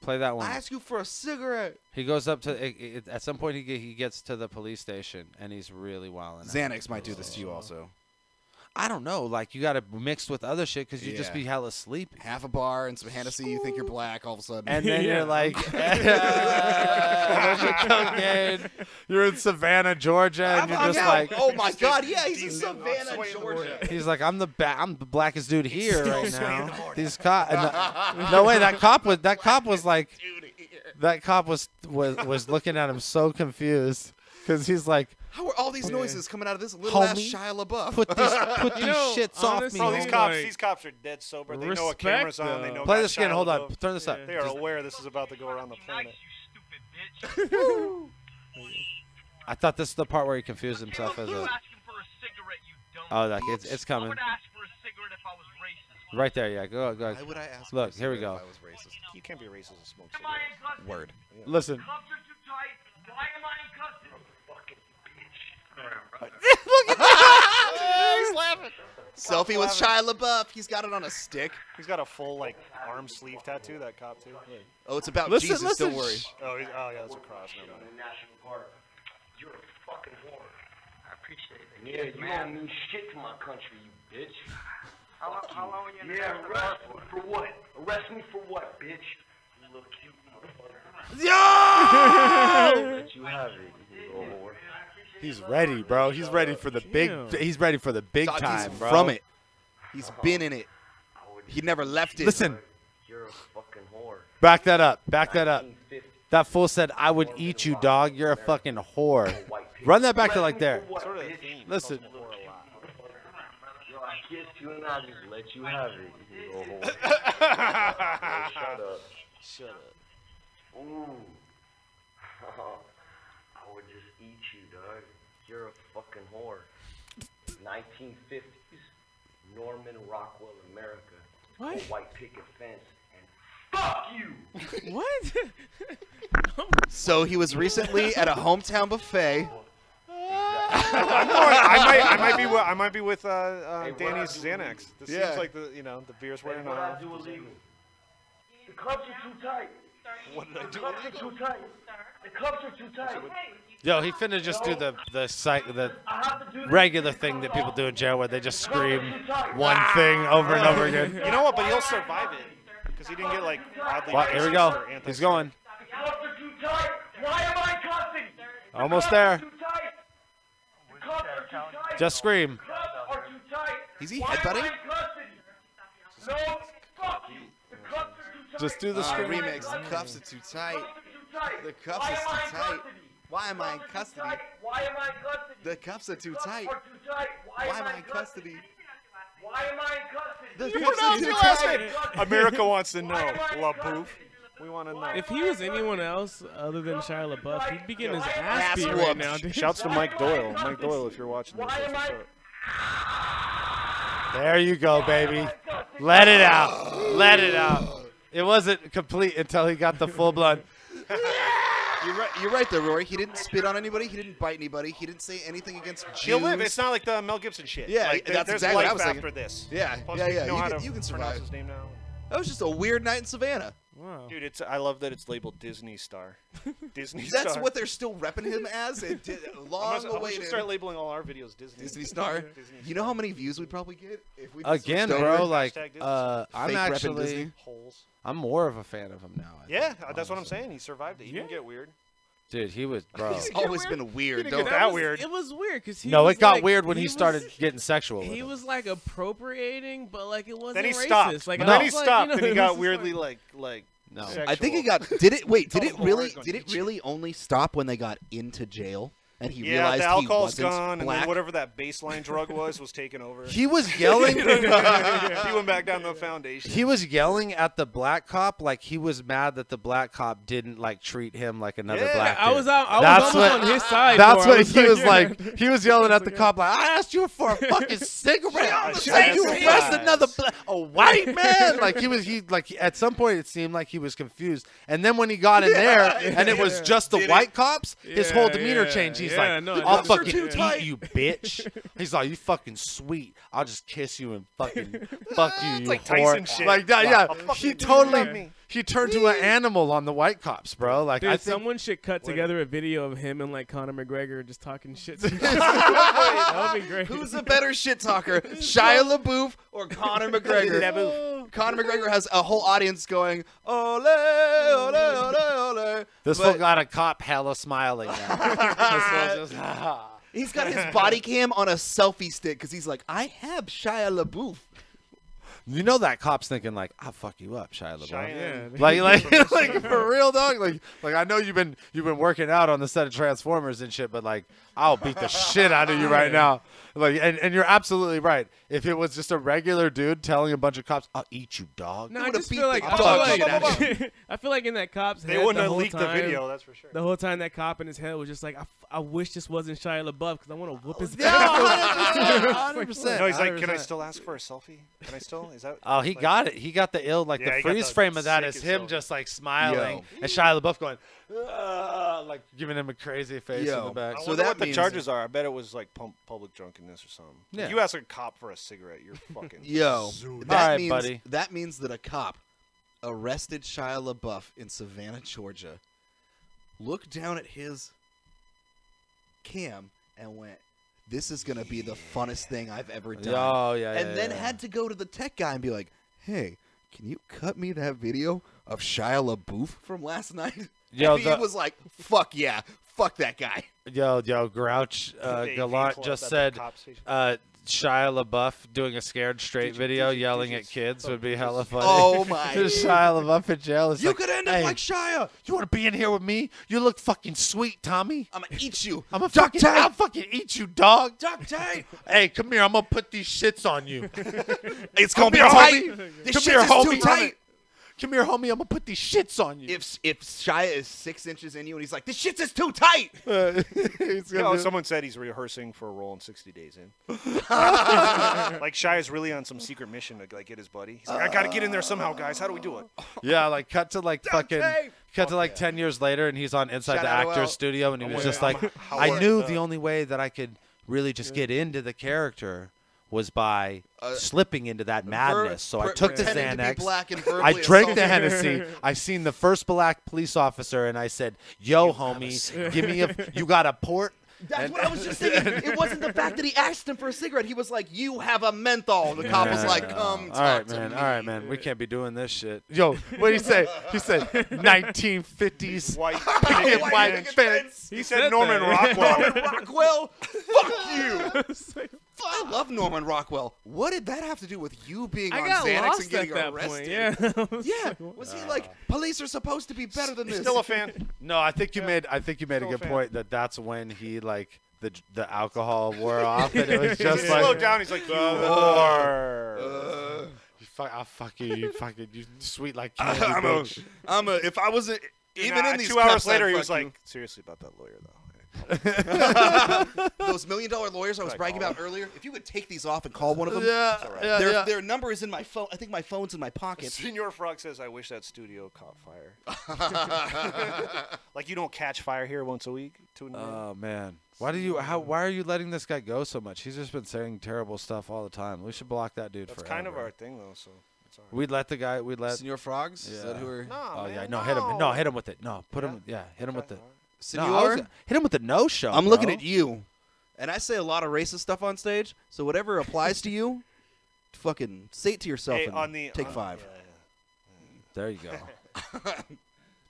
Play that one. I ask you for a cigarette. He goes up to. At some point, he gets to the police station, and he's really wilding out. Xanax might do this to you also. I don't know. Like, you got to mix with other shit because you just be hella sleepy. Half a bar and some Hennessy, you think you're black all of a sudden. And then you're like, cocaine. You're in Savannah, Georgia, and you're just like, oh my God, yeah, he's in Savannah, Georgia. He's like, I'm the blackest dude here right now. These cop. No way, that cop was like, that cop was looking at him so confused because he's like, how are all these noises coming out of this little ass Shia LaBeouf? Put these shits off me. Oh, these cops are dead sober. They know what camera's on. They know. Play this again. Hold on. Turn this up. They are aware this is about to go around the planet. I thought this is the part where he confused himself as a. Oh, like it's coming. Right there, yeah. Go. Why would I ask? Look, here we go. If I was racist? You can't be racist and smoke cigarettes. Word. Yeah. Listen. Why am I in custody? He's laughing. Selfie with Shia LaBeouf. He's got it on a stick. He's got a full arm sleeve tattoo. That cop too. Oh, it's about Listen, Jesus. listen. Don't worry. Oh yeah, that's a cross. No, In the national park. You're a fucking whore. I appreciate it. Yeah, you don't mean shit to my country, you bitch. How long are you in the national park for what? Arrest me for what, bitch? You look cute, motherfucker. Yo! Let you have it, you little whore. He's ready, bro. He's ready for the big. He's ready for the big Dog, time, he's bro. from it. He's been in it. He never left it. Listen. You're a fucking whore. Back that up. Back that up. That fool said, "I would eat you, dog. You're a fucking whore." Run that back to like there. Listen. I kissed you and I just let you have it, you little whore. Shut up. Ooh. I would just eat you, dog. You're a fucking whore. 1950s, Norman Rockwell, America. What? A white picket fence, and fuck you! What? So he was recently at a hometown buffet. I might be with Danny's Xanax. This seems like the beer's wearing off. The cups are too tight. What did I do? The cups are too tight. The cups are too tight. Yo, he finna just do the regular thing that people do in jail where they just scream one thing over and over again. You know what? But he'll survive it because he didn't get oddly. Here we go. He's going. The cups are too tight. Why am I cussing? Almost there. Just scream. Is he headbutting? No, fuck you. The cups are too tight. Just do the scream. Remix. The cuffs are too tight. The cuffs are too tight. Why am I in custody? Why am I in custody? The cuffs are too tight. Why am I in custody? Why am I in custody? The You cuffs are pronounced too your last tight. name. America wants to know. LaBeouf. We want to know. If he was anyone else other than Shia LaBeouf, he'd be getting his ass beat right now, dude. Shouts to Mike Doyle. Mike Doyle, if you're watching this. That's what's up. There you go, baby. Let it out. Let it out. It wasn't complete until he got the full blood. You're right there, Rory. He didn't spit on anybody. He didn't bite anybody. He didn't say anything against Jews. He'll live. It's not like the Mel Gibson shit. Yeah, like, that's there's exactly life what I was after thinking. this. Yeah, Plus, yeah. Know how You can to survive. pronounce his name now. That was just a weird night in Savannah. Wow. Dude, I love that it's labeled Disney Star. Disney That's Star. what they're still repping him as. It long I'm gonna awaited. start labeling all our videos Disney. Disney Star. You know how many views we'd probably get if we Again, switched bro, over? like, Fake I'm repping actually, Disney. I'm more of a fan of him now. Yeah, that's what I'm saying. He survived it. He didn't get weird. Dude, he was, bro. He's always been weird. Don't get that weird. It was weird because No, it got weird when he started getting sexual with He him. was like appropriating, but like it wasn't Then he racist. stopped. Like, But I then he was like, stopped, you know, and he it was got just weirdly like- No. I think it got. Did it? Wait. Did it Oh, really? Lord, Did it really only stop when they got into jail? and he Yeah, realized the he alcohol's wasn't gone, and black. then whatever that baseline drug was taken over. He was yelling. He went back down the foundation. He was yelling at the black cop like he was mad that the black cop didn't like treat him like another black dude. I was almost on his side. That's more. what he was like. Yeah. He was yelling at the cop like, "I asked you for a fucking cigarette. I'm saying you arrested another a white man." Like he at some point it seemed like he was confused, and then when he got in there and it was just the white cops, his whole demeanor changed. He's like, "I'll fucking eat you, bitch." He's like, "You fucking sweet. I'll just kiss you and fucking fuck you, you like whore." Tyson shit. Like that, yeah. I'll fucking He do totally me. he turned to an animal on the white cops, bro. Like Dude, I think someone should cut together a video of him and like Conor McGregor just talking shit. That would be great. Who's a better shit talker, Shia LaBeouf or Conor McGregor? Conor McGregor has a whole audience going, ole, ole, ole, ole. this fool got a cop hella smiling now. This fool just, He's got his body cam on a selfie stick because he's like, I have Shia LaBeouf. You know that cop's thinking like, "I'll fuck you up, Shia LaBeouf." Cheyenne. Like for real, dog. Like I know you've been working out on the set of Transformers and shit, but like I'll beat the shit out of you right now. Like and you're absolutely right. If it was just a regular dude telling a bunch of cops, "I'll eat you, dog." No, I just feel like I feel like in that cop's They head, wouldn't the have whole leaked the time, video, that's for sure. The whole time that cop in his head was just like, I wish this wasn't Shia LaBeouf because I want to whoop his ass. 100%. No, he's like, "Can I still ask for a selfie? Can I still? Is that?" Oh, he got it. He got the ill. Like Yeah, the he got freeze the frame of that is sickest him selfie. just like smiling, and Shia LaBeouf going, like giving him a crazy face in the back. I wonder what the charges are. I bet it was like public drunkenness or something. Yeah. If you ask a cop for a cigarette, you're fucking That means that a cop arrested Shia LaBeouf in Savannah, Georgia, looked down at his cam and went, "This is gonna be the funnest thing I've ever done." Oh, yeah, and yeah, then yeah. had to go to the tech guy and be like, "Hey, can you cut me that video of Shia LaBeouf from last night?" Yo, and he was like, "Fuck yeah, fuck that guy." Yo, Grouch Gallant just said Shia LaBeouf doing a Scared Straight video yelling at kids would be hella funny. Oh, my. Just Shia LaBeouf in jail. It's You like, could end up "Hey, like Shia. You want to be in here with me? You look fucking sweet, Tommy. I'm gonna eat you. I'll Duct tape. fucking eat you, dog. Duct tape. Hey, come here. I'm gonna put these shits on you. It's Come gonna be here, tight. homie. This Come shit here, is homie. too tight. Come here, homie. I'm gonna put these shits on you. If Shia is 6 inches in you and he's like, "This shit is too tight," Someone said he's rehearsing for a role in 60 Days In. Like Shia's really on some secret mission to like get his buddy. He's like, "I gotta get in there somehow, guys. How do we do it?" Yeah, like cut to like fucking cut to like 10 years later, and he's on Inside Shout the out to Actors Al. studio, and he I'm was with just you. like, I'm I with knew you. the only way that I could really just get into the character was by slipping into that madness. So I took the pretending to be Xanax. black and I verbally drank the assaulting. Hennessy. I seen the first black police officer, and I said, "Yo, homie, give me a. You got a port?" That's what I was just thinking. It wasn't the fact that he asked him for a cigarette. He was like, "You have a menthol." The cop was like, "Come All right, talk to man. me." All right, man. We can't be doing this shit. Yo, what did he say? He said 1950s White white fence. He said Norman Rockwell. Norman Rockwell, fuck you. I love Norman Rockwell. What did that have to do with you being on got Xanax lost and getting at that arrested? point, yeah. Yeah. Was he like, police are supposed to be better than this? Still a fan. No, I think you made a Still good a fan. point that that's when he like the alcohol wore off, and it was just He like slowed down. He's like, "You whore." I'll fuck you, you sweet like candy bitch. If I wasn't even in these 2 hours cups, I'd later, he fuck was you. like, "Seriously about that lawyer, though." Those $1 million lawyers I was bragging about earlier. If you would take these off and call one of them, their number is in my phone. I think my phone's in my pocket. Senor Frog says, "I wish that studio caught fire." Like you don't catch fire here once a week. Oh man, why are you letting this guy go so much? He's just been saying terrible stuff all the time. We should block that dude. That's forever. kind of our thing, though. So it's all right. We'd let the guy. We'd let Senor Frogs. Yeah. Is that who are? No, yeah, man, no, hit him. No, hit him with it. No, put him. Yeah, hit him with the. Senor, No, hit him with the no show. I'm looking bro. at you, and I say a lot of racist stuff on stage. So whatever applies to you, fucking say it to yourself Hey, and on the- take 5. There you go.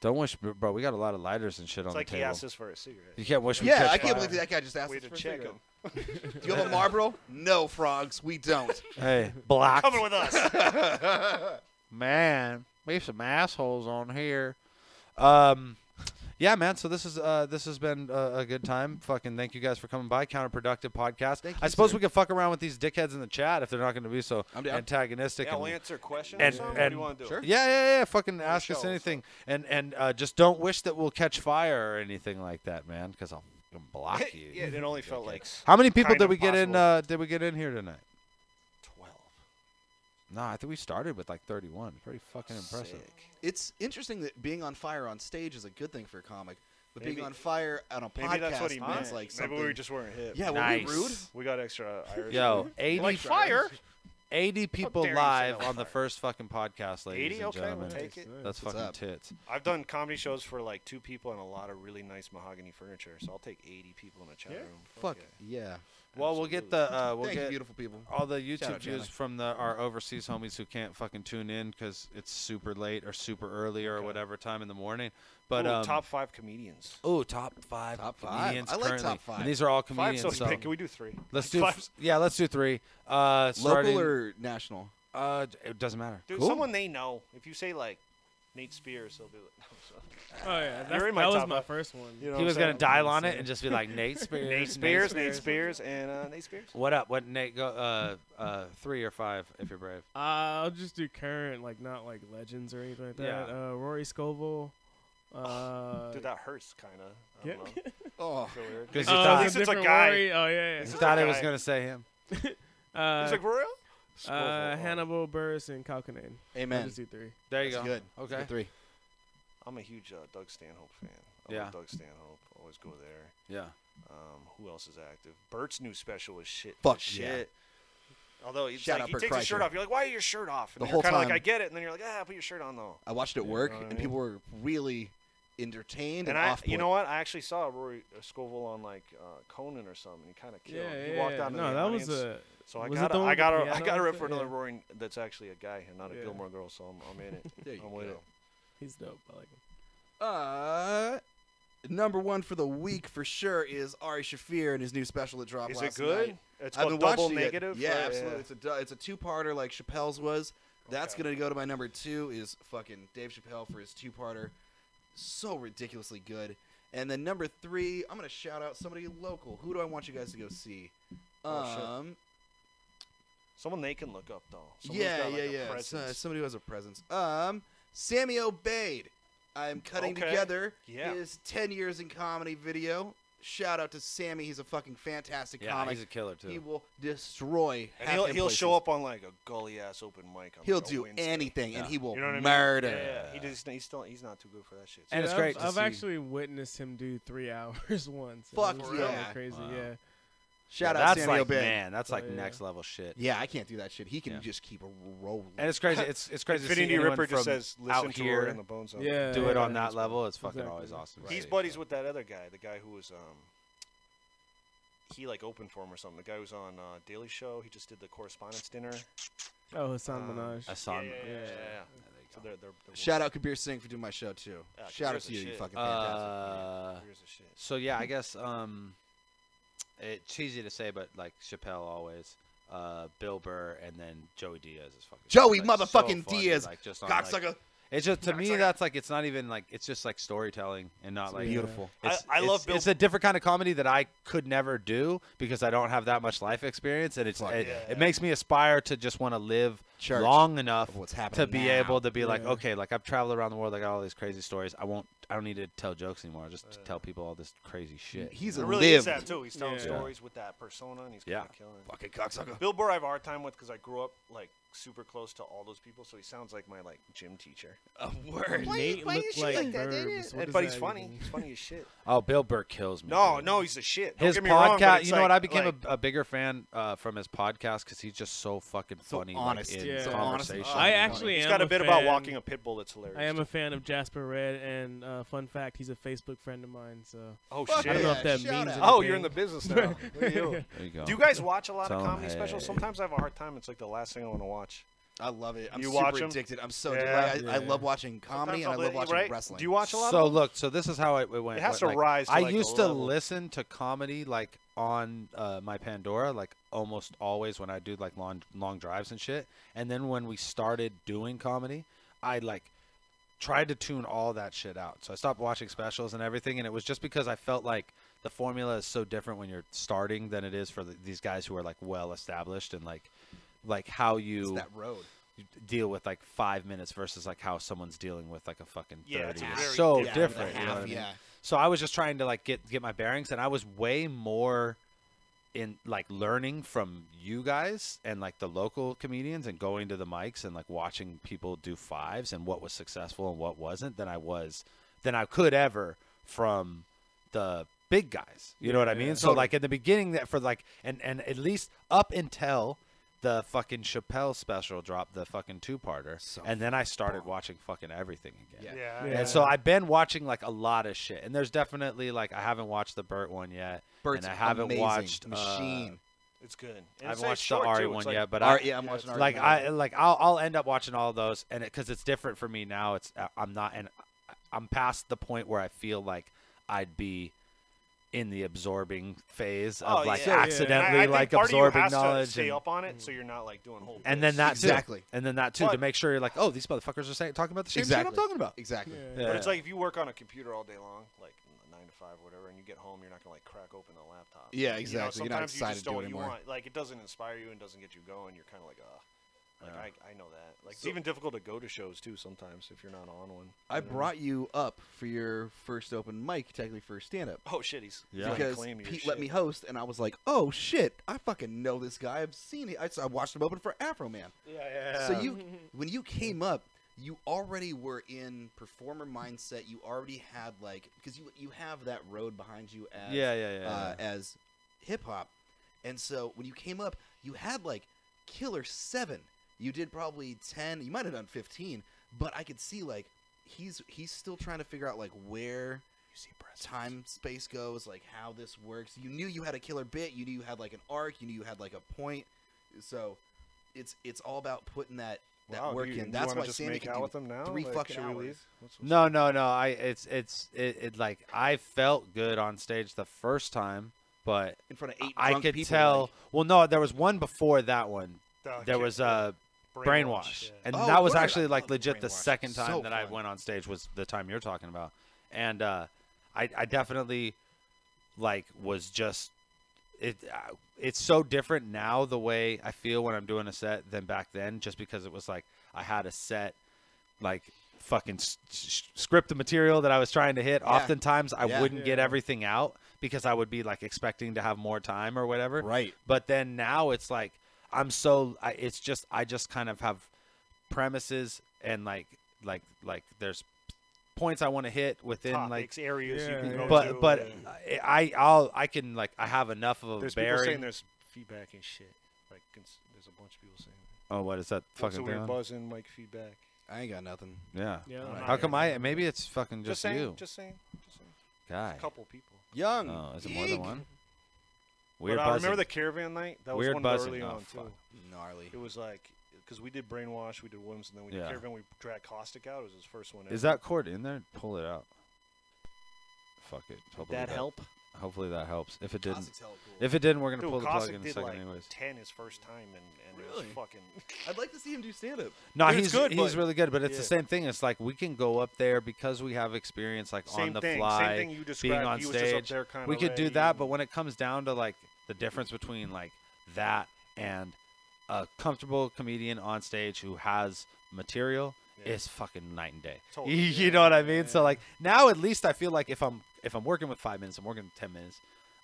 Don't wish, bro. We got a lot of lighters and shit on It's like the he table. asked us for a cigarette. You can't wish. We Yeah, catch I can't fire. believe that guy just asked Way us to for a check cigarette. him. Do you have a Marlboro? No, Frogs, we don't. Hey, blocked. Coming with us. Man, we have some assholes on here. Yeah, man. So this has been a good time. Fucking thank you guys for coming by. Counterproductive podcast. Thank you, I suppose sir. we could fuck around with these dickheads in the chat if they're not going to be so I'm down. antagonistic. Yeah, and, we'll answer questions. and, or something. and What do you want to do? Sure. Yeah. Fucking ask us show, anything, and just don't wish that we'll catch fire or anything like that, man, because I'll fucking block you. Yeah, it only felt like. How many people kind did of we get in? possible. Did we get in here tonight? 12. No, I think we started with like 31. Pretty fucking impressive. Sick. It's interesting that being on fire on stage is a good thing for a comic, but Maybe- being on fire on a podcast Maybe that's what he means meant. like something. Maybe we just weren't hip. Yeah, Nice. were we rude? We got extra Irish. Yo, food. 80 like fire. 80 people dare you say live that on the fire. first fucking podcast, ladies 80? and Okay, gentlemen. we'll take it. That's What's fucking up? tits. I've done comedy shows for like 2 people and a lot of really nice mahogany furniture, so I'll take 80 people in a chat room. Fuck yeah. Well, we'll get the we'll Thank you, get beautiful people. all the Shout YouTube out, views Jana. from our overseas homies who can't fucking tune in because it's super late or super early or whatever time in the morning. But Ooh, top 5 comedians. top 5 Top 5. comedians I like currently. top 5. And these are all 5 comedians. so so big. Can we do 3? let's do Five's- let's do 3. Starting, Local or national? it doesn't matter. Dude, Cool. someone they know. If you say like Nate Spears, they'll be like. Oh yeah, You're in my that was top my five. first one. You know He what was I'm gonna saying? dial on it and just be like Nate Spears, Nate Spears, Nate Spears, and Nate Spears. What up? What Nate? Go 3 or 5 if you're brave. I'll just do current, like not like legends or anything like that. Yeah. Rory Scovel. Dude, that hurts kind of. Yeah. Oh, Feel weird. Because At you thought, least it's a different guy. Rory. Oh yeah. you This is thought a it was guy. gonna say him. He's like, for real? Hannibal Buress and Kalkanane. Amen. Just do 3. There you That's go. good. Okay. Good 3. I'm a huge Doug Stanhope fan. I Yeah. love Doug Stanhope. Always go there. Yeah. Who else is active? Bert's new special is shit. Fuck shit. Although it's Shout like out he Bert takes his shirt Kreischer. off. You're like, why are your shirt off? And The then whole you're kind of like, time. I get it. And then you're like, put your shirt on though. I watched it work, know what I and mean? people were really entertained And and off. you know what? I actually saw Rory Scovel on like Conan or something. He kind of killed. Yeah, he walked yeah. out in No, the that audience. was a. So I was got it the one I with got the I piano got a and rip shit? for another Yeah. Rory that's actually a guy and not a Yeah. Gilmore Girl. So I'm in it. There you I'm with go. it. He's dope. I like him. Number 1 for the week for sure is Ari Shaffir and his new special that dropped Is it last good? night. It's I've called been Double watching it. Negative? Yeah, Right, absolutely. yeah. It's a 2-parter like Chappelle's was. That's Okay. gonna go to my number 2 is fucking Dave Chappelle for his 2-parter. So ridiculously good. And then number 3, I'm gonna shout out somebody local. Who do I want you guys to go see? Oh, shit. Someone they can look up though. Someone's Yeah. got, like, a It's, presence. somebody who has a presence. Sammy Obeid. I'm cutting Okay. together Yeah. his 10 years in comedy video. Shout out to Sammy. He's a fucking fantastic Yeah, comic. he's a killer too. He will destroy. And half he'll them he'll places. show up on like a gully ass open mic. On He'll like, a do Wednesday. anything, and he will You know what I mean? murder. Yeah. He's not too good for that shit. And it's I've- great to I've see. actually witnessed him do 3 hours once. Fuck It was yeah. kinda crazy. Wow. Yeah. Shout Yeah, out that's Sammy like, Obeid. man, that's like Oh, yeah. next level shit. Yeah, I can't do that shit. He can Yeah. just keep rolling. And it's crazy. It's crazy to see Infinity anyone Ripper just from says, out "Listen to here her in the Bone Zone." Yeah. do it on yeah. that level. It's fucking Exactly. always awesome. to He's see. buddies with that other guy, the guy who was he like opened for him or something. The guy who was on Daily Show. He just did the Correspondence Dinner. Oh, Hassan Minaj. Hassan. Yeah. So they're Shout out Kabir Singh for doing my show too. Yeah, Shout out Kabir's to the you, you shit. fucking fantastic. Here's the shit. So yeah, I guess it's easy to say, but like Chappelle always, Bill Burr, and then Joey Diaz is fucking Joey like, so motherfucking funny, Diaz, like, just on, cocksucker. like, it's just to me that's like it's not even like it's just like storytelling and not like beautiful. I love Bill. It's a different kind of comedy that I could never do because I don't have that much life experience, and it makes me aspire to just want to live Church long enough of what's happening to be now. able to be like, Yeah. okay, like I've traveled around the world, I got all these crazy stories. I don't need to tell jokes anymore. I just tell people all this crazy shit. He's It a really is lived. that too. He's telling Yeah. stories with that persona, and he's kind of killing it. Fucking cocksucker. Bill Burr, I have a hard time with because I grew up like super close to all those people, so he sounds like my like gym teacher. A word. Nate looked like Burbs. What does But he's that funny. even- He's funny as shit. Oh, Bill Burr kills me. No, dude. no, he's the shit. Don't His get me wrong, but podcast, it's you know what? like- I became like- a bigger fan from his podcast because he's just so fucking So funny, honest. like, in Yeah. So honest. conversation. I actually He's am got a a bit about fan- walking a pit bull that's hilarious. I am a fan of Jasper Red, and fun fact, he's a Facebook friend of mine. So Oh Fuck shit! I don't know yeah, if that shout means out. anything. Oh, you're in the business now. Look at you. There you go. Do you guys watch a lot Tell of 'em, comedy specials? hey. Sometimes I have a hard time. It's like the last thing I want to watch. I love it. I'm You super watch 'em? addicted. I'm so Yeah. addicted. I love watching comedy Sometimes and I love watching right? wrestling. Do you watch a lot? So of them? look, so this is how it went. It has to like, rise to, I like, a used to level. listen to comedy like on my Pandora, like almost always when I do like long drives and shit. And then when we started doing comedy, I like tried to tune all that shit out. So I stopped watching specials and everything, and it was just because I felt like the formula is so different when you're starting than it is for these guys who are like well established, and like how you It's that road. You deal with like 5 minutes versus like how someone's dealing with like a fucking 30. Yeah, it's It's very so different. different. Yeah, You know what I half, mean? yeah. So I was just trying to like get my bearings, and I was way more in like learning from you guys and like the local comedians and going to the mics and like watching people do fives and what was successful and what wasn't than I could ever from the big guys. You know what I mean? So like in the beginning that for like and at least up until the fucking Chappelle special dropped, the fucking 2-parter, and then I started watching fucking everything again. Yeah. And so I've been watching like a lot of shit, and there's definitely like I haven't watched the Burt one yet, Bert's and I haven't amazing. watched Machine. It's good. And I haven't it's watched the short, Ari too. one It's like- yet, but Ari- yeah, I'm watching Ari like now. I'll end up watching all those, and because it's different for me now. I'm past the point where I feel like I'd be in the absorbing phase of like accidentally I like think part absorbing of you has knowledge to stay and, up on it, so you're not like doing whole. and then that Exactly. too. And then that too, to make sure you're like, oh, these motherfuckers are talking about the same shit I'm talking about. Exactly. Yeah. But it's like if you work on a computer all day long, like 9 to 5 or whatever, and you get home, you're not gonna like crack open a laptop. Yeah, You know, exactly. You're not sometimes you excited just to do don't it you anymore. want like it doesn't inspire you and doesn't get you going. You're kind of like, I know that. Like it's even difficult to go to shows too sometimes if you're not on one. I brought you up for your first open mic, technically first stand-up. Oh shit, he's because claim your Pete shit. let me host, and I was like, "Oh shit, I fucking know this guy. I've seen it. I watched him open for Afro Man." Yeah. So when you came up, you already were in performer mindset. You already had like because you have that road behind you as as hip hop, and so when you came up, you had like killer 7. You did probably 10. You might have done 15, but I could see like he's still trying to figure out like where time space goes, like how this works. You knew you had a killer bit. You knew you had like an arc. You knew you had like a point. So it's all about putting that Wow, work do you- in. do you That's wanna why just Sammy make can out do with them now? 3 Like, fucking should we hours. leave? No. It's like I felt good on stage the first time, but In front of 8 I drunk could people, tell. like- Well, no, there was one before that one. There was Brainwash, yeah. and Oh, that was word. actually I like love legit the Brainwash. second time So that I fun. went on stage was the time you're talking about, and I definitely like was just it's so different now the way I feel when I'm doing a set than back then, just because it was like I had a set like fucking script of material that I was trying to hit. Yeah. Oftentimes I Yeah. wouldn't get everything out because I would be like expecting to have more time or whatever. Right. But then now it's like I just kind of have premises and like there's points I want to hit within Topics, areas you can go to. but I can like I have enough of a There's people bearing. saying there's feedback and shit. Like there's a bunch of people saying that. Oh, what is that What's fucking the weird thing? buzzing mic feedback? I ain't got nothing. Yeah. Yeah, I'm How not come hearing maybe it's fucking just saying, you. Just saying. Guy. A couple people. Young. Oh, is it more than Eek. one? Weird But, buzzing. remember the caravan night? That was Weird one buzzing. early Oh, on fuck. too. Gnarly. It was like because we did Brainwash, we did Williams, and then we did Yeah. Caravan. We dragged Caustic out. It was his first one. Is ever. that cord in there? Pull it out. Fuck it. Hopefully that help? Hopefully that helps. If it didn't, Caustic's hella cool. if it didn't, we're gonna Dude, pull the plug Caustic in a did second, like anyways. 10 his first time, and it Really? was fucking. I'd like to see him do stand-up. No, Dude, he's it's good, he's but- really good, but it's yeah. the same thing. It's like we can go up there because we have experience, like Same on the thing. Same fly, thing you being described. on He was just up stage. there kinda We could do ready that, and- but when it comes down to like the difference between like that and a comfortable comedian on stage who has material is fucking night and day. Totally. You know what I mean? So like now at least I feel like if I'm working with 5 minutes, I'm working 10 minutes.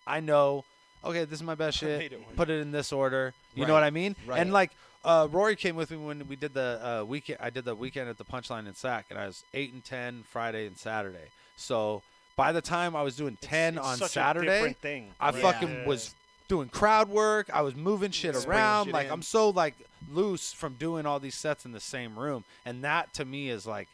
I know, okay, this is my best made shit. it work. Put it in this order. You know Right. what I mean? Right. And like Rory came with me when we did the weekend. I did the weekend at the Punchline in Sac, and I was 8 and 10 Friday and Saturday. So by the time I was doing 10 it's on such a Saturday, different thing. I Right. fucking Yeah. was doing crowd work. I was moving shit Bringing around. shit Like in. I'm so like loose from doing all these sets in the same room, and that to me is like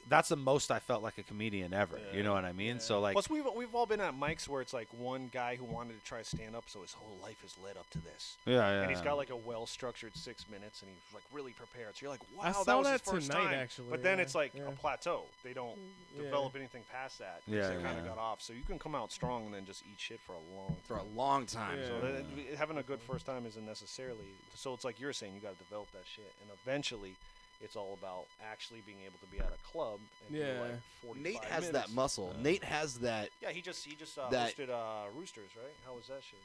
that's the most I felt like a comedian ever. You know what I mean? So like Plus, we've all been at mics where it's like one guy who wanted to try stand up, so his whole life is led up to this. Yeah, And he's yeah. got like a well structured 6 minutes, and he's like really prepared. So you're like, wow, I that saw was his that first tonight, time. actually, But then yeah, it's like yeah. a plateau. They don't Yeah. develop anything past that. 'cause Yeah, they kind of yeah. got off. So you can come out strong and then just eat shit for a long time. time. So having a good first time isn't necessarily. So it's like you're saying, you got to develop that shit, and eventually, It's all about actually being able to be at a club and do like 45 Nate has minutes. that muscle. Nate has that. Yeah, he just that- hosted Roosters, right? How was that shit?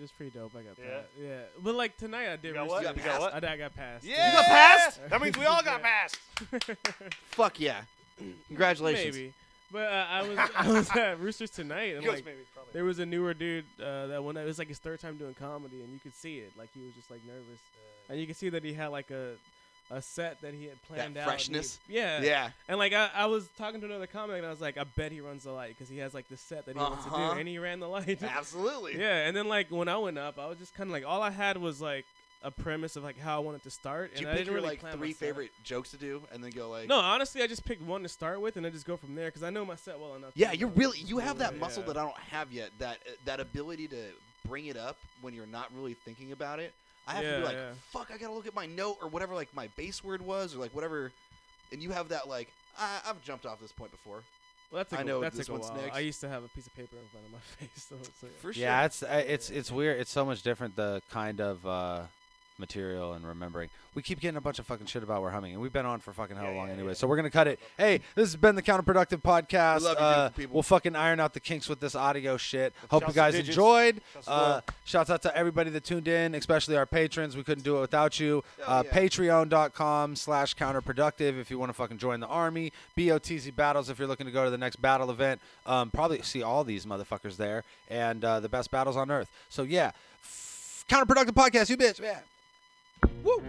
It's pretty dope. I got that. Yeah, but like tonight I did. You got Roosters. what? You got what? I got passed. Yeah! You got passed? That means we all got passed. Fuck yeah! Congratulations. Maybe. But I was at Roosters tonight, and He goes, like, maybe, probably. there was a newer dude that one night. It was like his third time doing comedy, and you could see it. Like he was just like nervous, and you could see that he had like a set that he had planned That out. and freshness? Yeah. Yeah. And like I was talking to another comic, and I was like, I bet he runs the light because he has like the set that he wants to do, and he ran the light. Absolutely. Yeah. And then like when I went up, I was just kind of like, all I had was like a premise of like how I wanted to start, Did and you I pick didn't your really like plan 3 my set. favorite jokes to do, and then go like? No, honestly, I just picked one to start with, and then just go from there because I know my set well enough. Yeah, to you know really what you to have do. that muscle Yeah. that I don't have yet. That ability to bring it up when you're not really thinking about it. I have to be like, fuck, I gotta look at my note or whatever like my base word was or like whatever, and you have that like I've jumped off this point before. Well, I know that's this a one's while. next. I used to have a piece of paper in front of my face. So For sure. Yeah, it's weird. It's so much different, the kind of material and remembering. We keep getting a bunch of fucking shit about we're humming, and we've been on for fucking hell long anyway. So we're gonna cut it. Hey, this has been the Counterproductive Podcast. We love you, beautiful people. We'll fucking iron out the kinks with this audio shit. Hope you Shouts to guys Digits. enjoyed. Shouts to Will. Shouts out to everybody that tuned in, especially our patrons. We couldn't do it without you. Hell yeah. Patreon.com/counterproductive if you want to fucking join the army. BOTZ Battles if you're looking to go to the next battle event. Probably see all these motherfuckers there. And the best battles on earth. So yeah. Counterproductive Podcast, you bitch. Yeah. Woo!